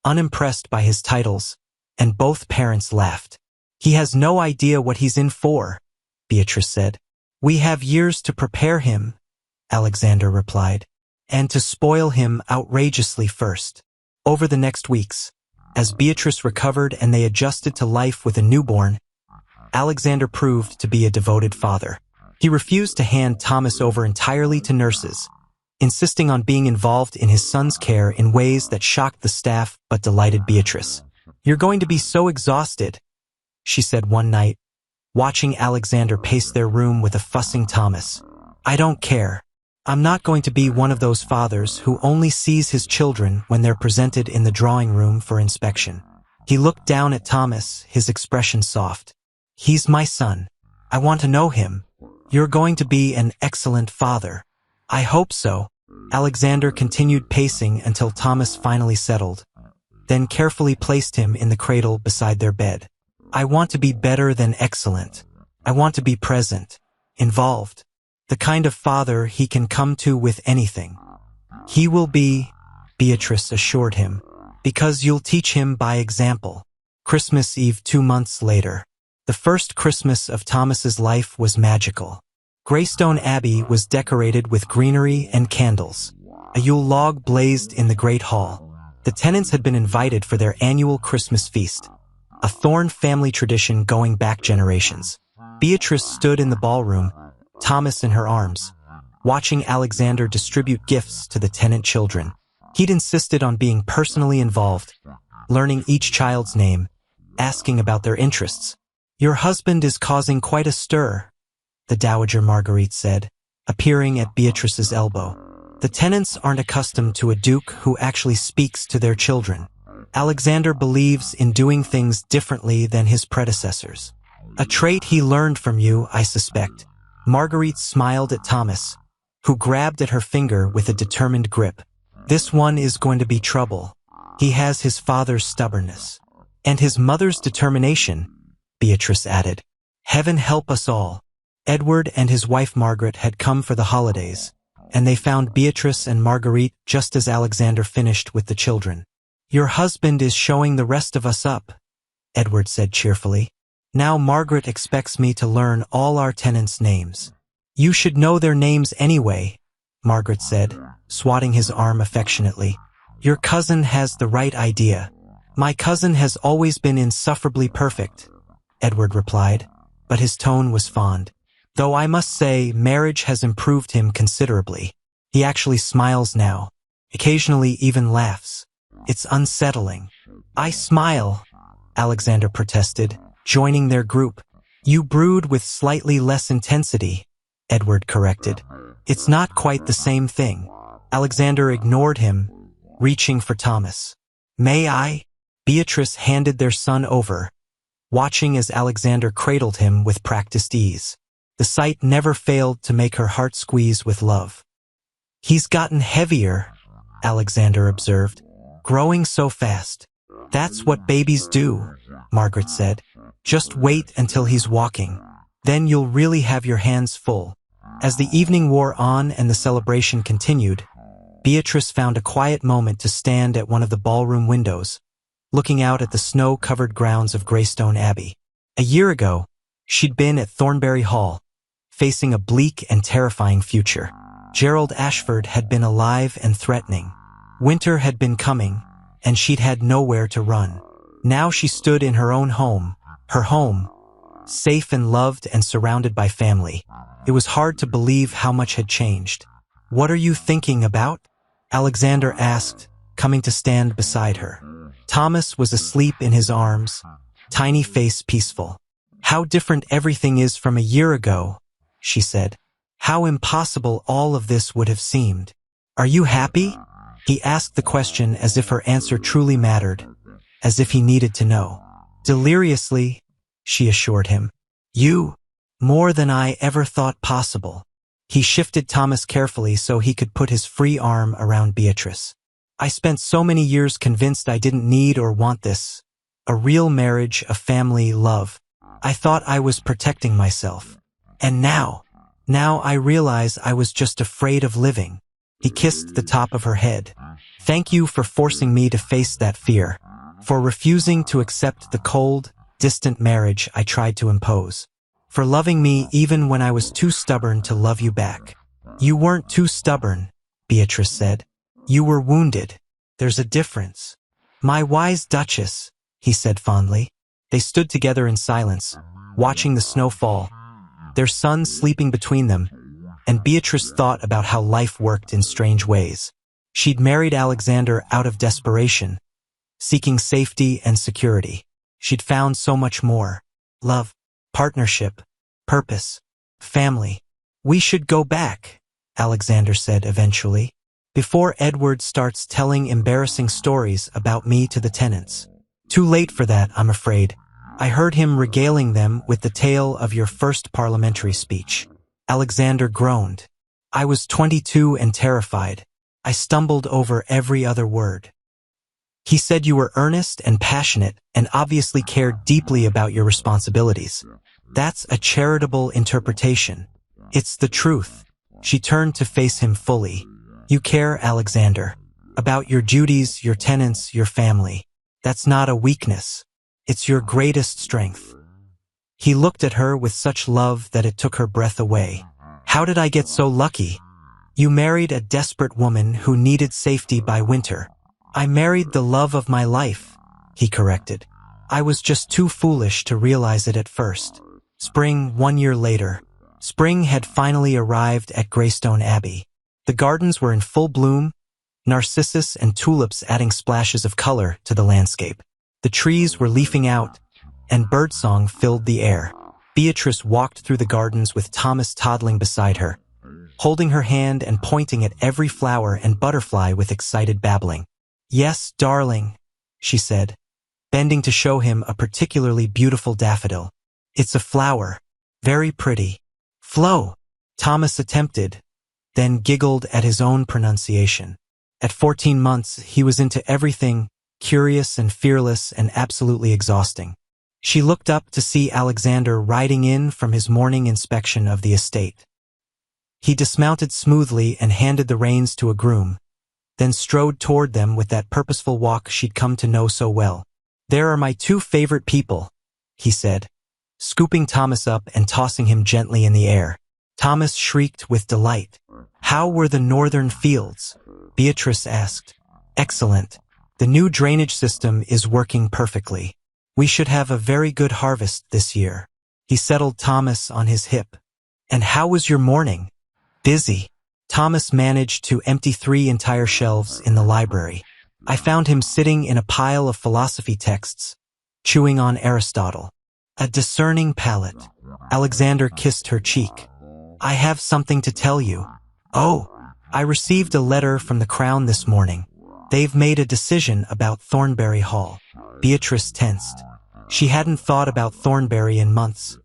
unimpressed by his titles, and both parents laughed. "He has no idea what he's in for," Beatrice said. "We have years to prepare him," Alexander replied, "and to spoil him outrageously first." Over the next weeks, as Beatrice recovered and they adjusted to life with a newborn, Alexander proved to be a devoted father. He refused to hand Thomas over entirely to nurses, insisting on being involved in his son's care in ways that shocked the staff but delighted Beatrice. "You're going to be so exhausted," she said one night, watching Alexander pace their room with a fussing Thomas. "I don't care. I'm not going to be one of those fathers who only sees his children when they're presented in the drawing room for inspection." He looked down at Thomas, his expression soft. "He's my son. I want to know him. You're going to be an excellent father." "I hope so." Alexander continued pacing until Thomas finally settled, then carefully placed him in the cradle beside their bed. "I want to be better than excellent. I want to be present, involved, the kind of father he can come to with anything." "He will be," Beatrice assured him, "because you'll teach him by example." Christmas Eve 2 months later. The first Christmas of Thomas's life was magical. Greystone Abbey was decorated with greenery and candles. A Yule log blazed in the great hall. The tenants had been invited for their annual Christmas feast, a Thorne family tradition going back generations. Beatrice stood in the ballroom, Thomas in her arms, watching Alexander distribute gifts to the tenant children. He'd insisted on being personally involved, learning each child's name, asking about their interests. "Your husband is causing quite a stir," the Dowager Marguerite said, appearing at Beatrice's elbow. "The tenants aren't accustomed to a duke who actually speaks to their children. Alexander believes in doing things differently than his predecessors. A trait he learned from you, I suspect." Marguerite smiled at Thomas, who grabbed at her finger with a determined grip. "This one is going to be trouble. He has his father's stubbornness. And his mother's determination," Beatrice added. "Heaven help us all." Edward and his wife Margaret had come for the holidays, and they found Beatrice and Marguerite just as Alexander finished with the children. "Your husband is showing the rest of us up," Edward said cheerfully. "Now Margaret expects me to learn all our tenants' names." "You should know their names anyway," Margaret said, swatting his arm affectionately. "Your cousin has the right idea." "My cousin has always been insufferably perfect," Edward replied, but his tone was fond. "Though I must say marriage has improved him considerably. He actually smiles now, occasionally even laughs. It's unsettling." "I smile," Alexander protested, joining their group. "You brood with slightly less intensity," Edward corrected. "It's not quite the same thing." Alexander ignored him, reaching for Thomas. "May I?" Beatrice handed their son over, watching as Alexander cradled him with practiced ease. The sight never failed to make her heart squeeze with love. He's gotten heavier, Alexander observed, growing so fast. That's what babies do, Margaret said. Just wait until he's walking. Then you'll really have your hands full. As the evening wore on and the celebration continued, Beatrice found a quiet moment to stand at one of the ballroom windows, looking out at the snow-covered grounds of Greystone Abbey. A year ago, she'd been at Thornbury Hall, facing a bleak and terrifying future. Gerald Ashford had been alive and threatening. Winter had been coming, and she'd had nowhere to run. Now she stood in her own home, her home, safe and loved and surrounded by family. It was hard to believe how much had changed. "What are you thinking about?" Alexander asked, coming to stand beside her. Thomas was asleep in his arms, tiny face peaceful. "How different everything is from a year ago," she said. "How impossible all of this would have seemed." "Are you happy?" He asked the question as if her answer truly mattered, as if he needed to know. "Deliriously," she assured him. "You, more than I ever thought possible." He shifted Thomas carefully so he could put his free arm around Beatrice. "I spent so many years convinced I didn't need or want this. A real marriage, a family, love. I thought I was protecting myself. And now I realize I was just afraid of living." He kissed the top of her head. "Thank you for forcing me to face that fear, for refusing to accept the cold, distant marriage I tried to impose, for loving me even when I was too stubborn to love you back." "You weren't too stubborn," Beatrice said. "You were wounded. There's a difference." "My wise Duchess," he said fondly. They stood together in silence, watching the snow fall, their son sleeping between them, and Beatrice thought about how life worked in strange ways. She'd married Alexander out of desperation, seeking safety and security. She'd found so much more: love, partnership, purpose, family. "We should go back," Alexander said eventually, "before Edward starts telling embarrassing stories about me to the tenants." "Too late for that, I'm afraid. I heard him regaling them with the tale of your first parliamentary speech." Alexander groaned. "I was 22 and terrified. I stumbled over every other word." "He said you were earnest and passionate and obviously cared deeply about your responsibilities." "That's a charitable interpretation. It's the truth." She turned to face him fully. "You care, Alexander, about your duties, your tenants, your family. That's not a weakness. It's your greatest strength." He looked at her with such love that it took her breath away. "How did I get so lucky?" "You married a desperate woman who needed safety by winter." "I married the love of my life," he corrected. "I was just too foolish to realize it at first." Spring, 1 year later. Spring had finally arrived at Greystone Abbey. The gardens were in full bloom, narcissus and tulips adding splashes of color to the landscape. The trees were leafing out, and birdsong filled the air. Beatrice walked through the gardens with Thomas toddling beside her, holding her hand and pointing at every flower and butterfly with excited babbling. "Yes, darling," she said, bending to show him a particularly beautiful daffodil. "It's a flower. Very pretty." "Flo," Thomas attempted, then giggled at his own pronunciation. At 14 months, he was into everything, curious and fearless and absolutely exhausting. She looked up to see Alexander riding in from his morning inspection of the estate. He dismounted smoothly and handed the reins to a groom, then strode toward them with that purposeful walk she'd come to know so well. "There are my two favorite people," he said, scooping Thomas up and tossing him gently in the air. Thomas shrieked with delight. "How were the northern fields?" Beatrice asked. "Excellent. The new drainage system is working perfectly. We should have a very good harvest this year." He settled Thomas on his hip. "And how was your morning?" "Busy." Thomas managed to empty 3 entire shelves in the library. I found him sitting in a pile of philosophy texts, chewing on Aristotle. "A discerning palate." Alexander kissed her cheek. "I have something to tell you." "Oh, I received a letter from the Crown this morning. They've made a decision about Thornbury Hall." Beatrice tensed. She hadn't thought about Thornbury in months,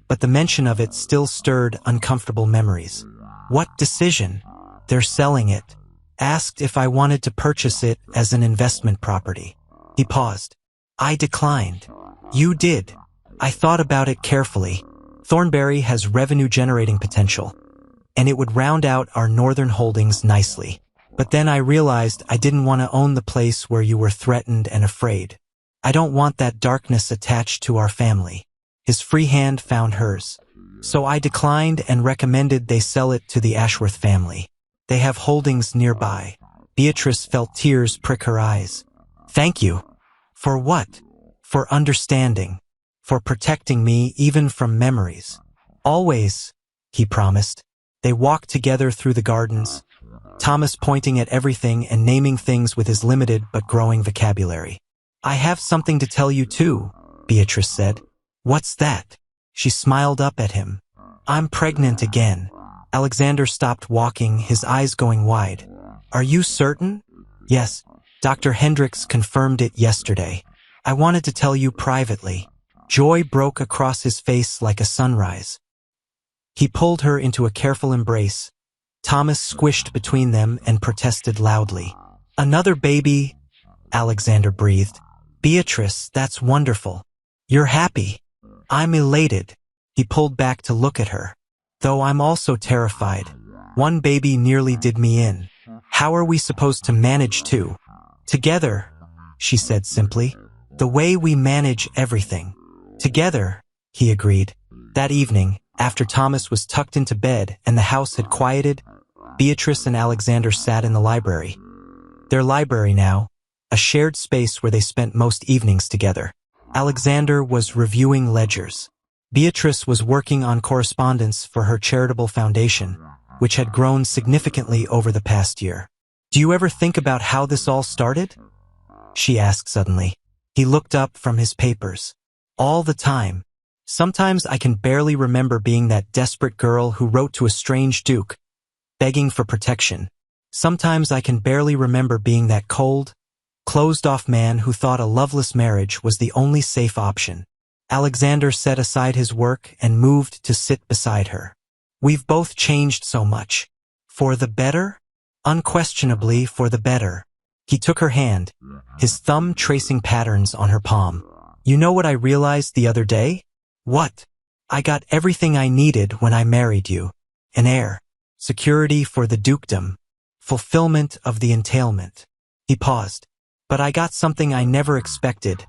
but the mention of it still stirred uncomfortable memories. "What decision?" They're selling it. Asked if I wanted to purchase it as an investment property. He paused. I declined. You did. I thought about it carefully. Thornbury has revenue-generating potential, and it would round out our northern holdings nicely. But then I realized I didn't want to own the place where you were threatened and afraid. I don't want that darkness attached to our family. His free hand found hers. So I declined and recommended they sell it to the Ashworth family. They have holdings nearby. Beatrice felt tears prick her eyes. Thank you. For what? For understanding. For protecting me even from memories. Always, he promised. They walked together through the gardens, Thomas pointing at everything and naming things with his limited but growing vocabulary. I have something to tell you too, Beatrice said. What's that? She smiled up at him. I'm pregnant again. Alexander stopped walking, his eyes going wide. Are you certain? Yes. Dr. Hendricks confirmed it yesterday. I wanted to tell you privately. Joy broke across his face like a sunrise. He pulled her into a careful embrace. Thomas squished between them and protested loudly. Another baby, Alexander breathed. Beatrice, that's wonderful. You're happy. I'm elated. He pulled back to look at her. Though I'm also terrified. One baby nearly did me in. How are we supposed to manage two? Together, she said simply. The way we manage everything. Together, he agreed. That evening, after Thomas was tucked into bed and the house had quieted, Beatrice and Alexander sat in the library. Their library now, a shared space where they spent most evenings together. Alexander was reviewing ledgers. Beatrice was working on correspondence for her charitable foundation, which had grown significantly over the past year. Do you ever think about how this all started? She asked suddenly. He looked up from his papers. All the time. Sometimes I can barely remember being that desperate girl who wrote to a strange duke, begging for protection. Sometimes I can barely remember being that cold, closed-off man who thought a loveless marriage was the only safe option. Alexander set aside his work and moved to sit beside her. We've both changed so much. For the better? Unquestionably for the better. He took her hand, his thumb tracing patterns on her palm. You know what I realized the other day? What? I got everything I needed when I married you. An heir, security for the dukedom, fulfillment of the entailment. He paused. But I got something I never expected,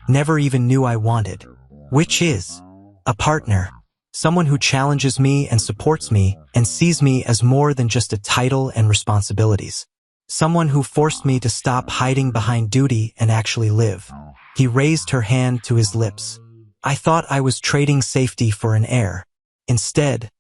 never even knew I wanted. Which is a partner, someone who challenges me and supports me and sees me as more than just a title and responsibilities. Someone who forced me to stop hiding behind duty and actually live. He raised her hand to his lips. I thought I was trading safety for an heir. Instead,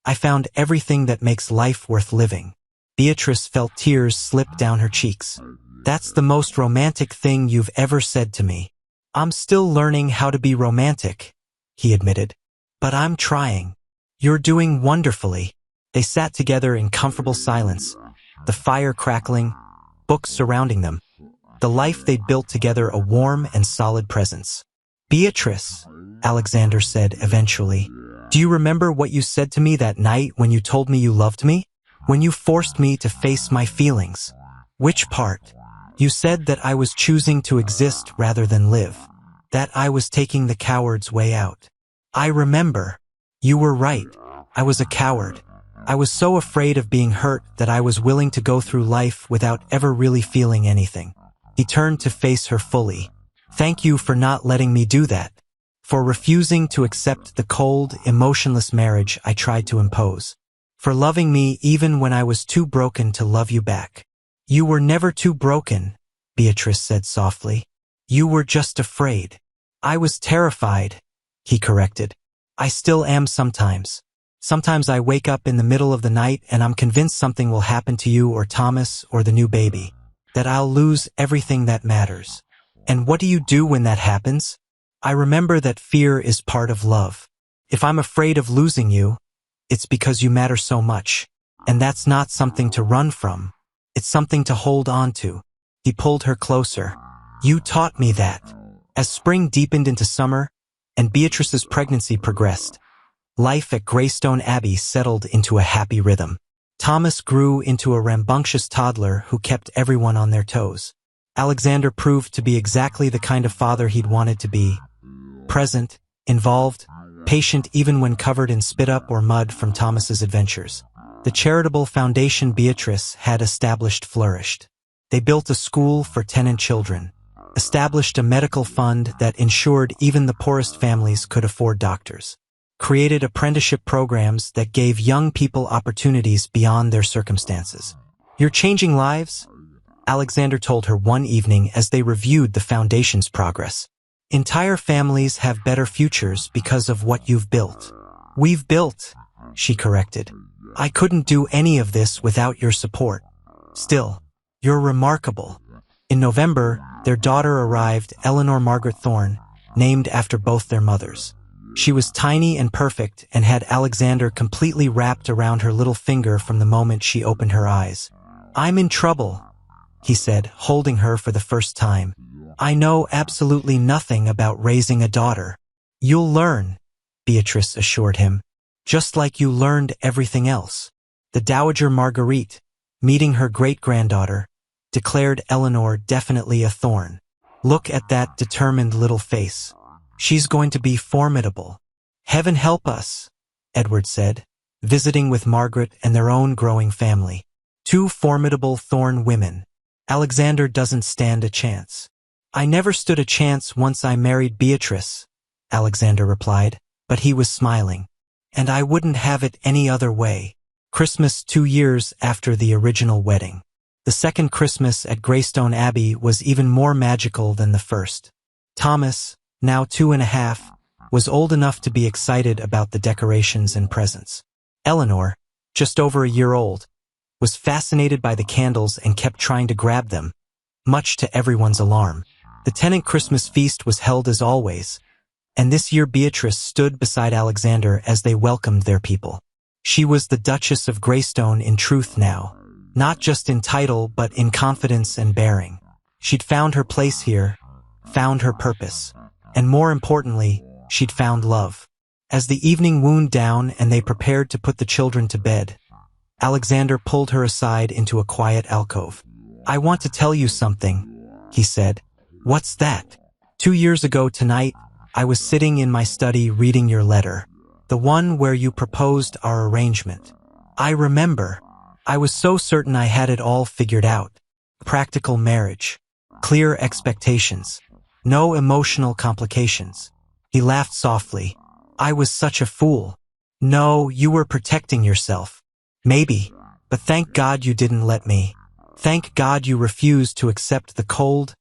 I found everything that makes life worth living. Beatrice felt tears slip down her cheeks. That's the most romantic thing you've ever said to me. I'm still learning how to be romantic, he admitted. But I'm trying. You're doing wonderfully. They sat together in comfortable silence, the fire crackling, books surrounding them. The life they'd built together a warm and solid presence. Beatrice, Alexander said eventually, do you remember what you said to me that night when you told me you loved me? When you forced me to face my feelings? Which part? You said that I was choosing to exist rather than live. That I was taking the coward's way out. I remember. You were right. I was a coward. I was so afraid of being hurt that I was willing to go through life without ever really feeling anything. He turned to face her fully. Thank you for not letting me do that. For refusing to accept the cold, emotionless marriage I tried to impose. For loving me even when I was too broken to love you back. You were never too broken, Beatrice said softly. You were just afraid. I was terrified, he corrected. I still am sometimes. Sometimes I wake up in the middle of the night and I'm convinced something will happen to you or Thomas or the new baby. That I'll lose everything that matters. And what do you do when that happens? I remember that fear is part of love. If I'm afraid of losing you, it's because you matter so much. And that's not something to run from. It's something to hold on to. He pulled her closer. You taught me that. As spring deepened into summer, and Beatrice's pregnancy progressed, life at Greystone Abbey settled into a happy rhythm. Thomas grew into a rambunctious toddler who kept everyone on their toes. Alexander proved to be exactly the kind of father he'd wanted to be. Present, involved, patient even when covered in spit-up or mud from Thomas's adventures. The charitable foundation Beatrice had established flourished. They built a school for tenant children, established a medical fund that ensured even the poorest families could afford doctors, created apprenticeship programs that gave young people opportunities beyond their circumstances. "You're changing lives," Alexander told her one evening as they reviewed the foundation's progress. "Entire families have better futures because of what you've built." "We've built," she corrected. "I couldn't do any of this without your support." "Still, you're remarkable." In November, their daughter arrived, Eleanor Margaret Thorne, named after both their mothers. She was tiny and perfect and had Alexander completely wrapped around her little finger from the moment she opened her eyes. "I'm in trouble," he said, holding her for the first time. "I know absolutely nothing about raising a daughter." "You'll learn," Beatrice assured him, "just like you learned everything else." The Dowager Marguerite, meeting her great-granddaughter, declared Eleanor definitely a Thorne. "Look at that determined little face. She's going to be formidable." "Heaven help us," Edward said, visiting with Margaret and their own growing family. Two formidable Thorne women. Alexander doesn't stand a chance. "I never stood a chance once I married Beatrice," Alexander replied, but he was smiling. "And I wouldn't have it any other way." Christmas 2 years after the original wedding. The second Christmas at Greystone Abbey was even more magical than the first. Thomas, now 2.5, was old enough to be excited about the decorations and presents. Eleanor, just over a year old, was fascinated by the candles and kept trying to grab them, much to everyone's alarm. The tenant Christmas feast was held as always, and this year Beatrice stood beside Alexander as they welcomed their people. She was the Duchess of Greystone in truth now, not just in title but in confidence and bearing. She'd found her place here, found her purpose, and more importantly, she'd found love. As the evening wound down and they prepared to put the children to bed, Alexander pulled her aside into a quiet alcove. "I want to tell you something," he said. "What's that?" 2 years ago tonight, I was sitting in my study reading your letter, the one where you proposed our arrangement. I remember. I was so certain I had it all figured out. Practical marriage. Clear expectations. No emotional complications." He laughed softly. "I was such a fool." "No, you were protecting yourself." "Maybe, but thank God you didn't let me. Thank God you refused to accept the cold,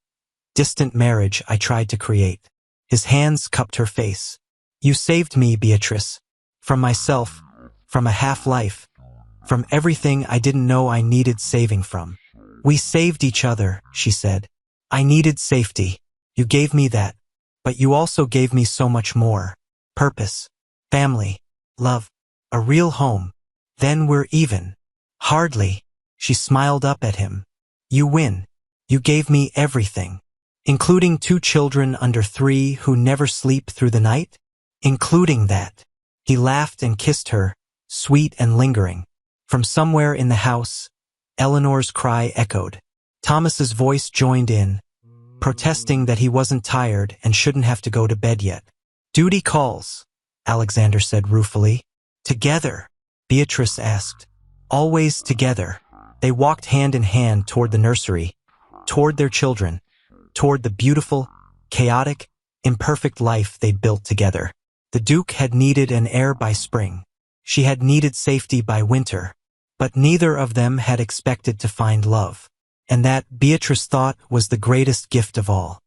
distant marriage I tried to create." His hands cupped her face. "You saved me, Beatrice. From myself, from a half-life, from everything I didn't know I needed saving from." "We saved each other," she said. "I needed safety. You gave me that. But you also gave me so much more. Purpose, family, love, a real home. Then we're even." "Hardly." She smiled up at him. "You win. You gave me everything." "Including 2 children under 3 who never sleep through the night?" "Including that." He laughed and kissed her, sweet and lingering. From somewhere in the house, Eleanor's cry echoed. Thomas's voice joined in, protesting that he wasn't tired and shouldn't have to go to bed yet. "Duty calls," Alexander said ruefully. "Together?" Beatrice asked. "Always together." They walked hand in hand toward the nursery, toward their children, toward the beautiful, chaotic, imperfect life they'd built together. The Duke had needed an heir by spring. She had needed safety by winter. But neither of them had expected to find love. And that, Beatrice thought, was the greatest gift of all.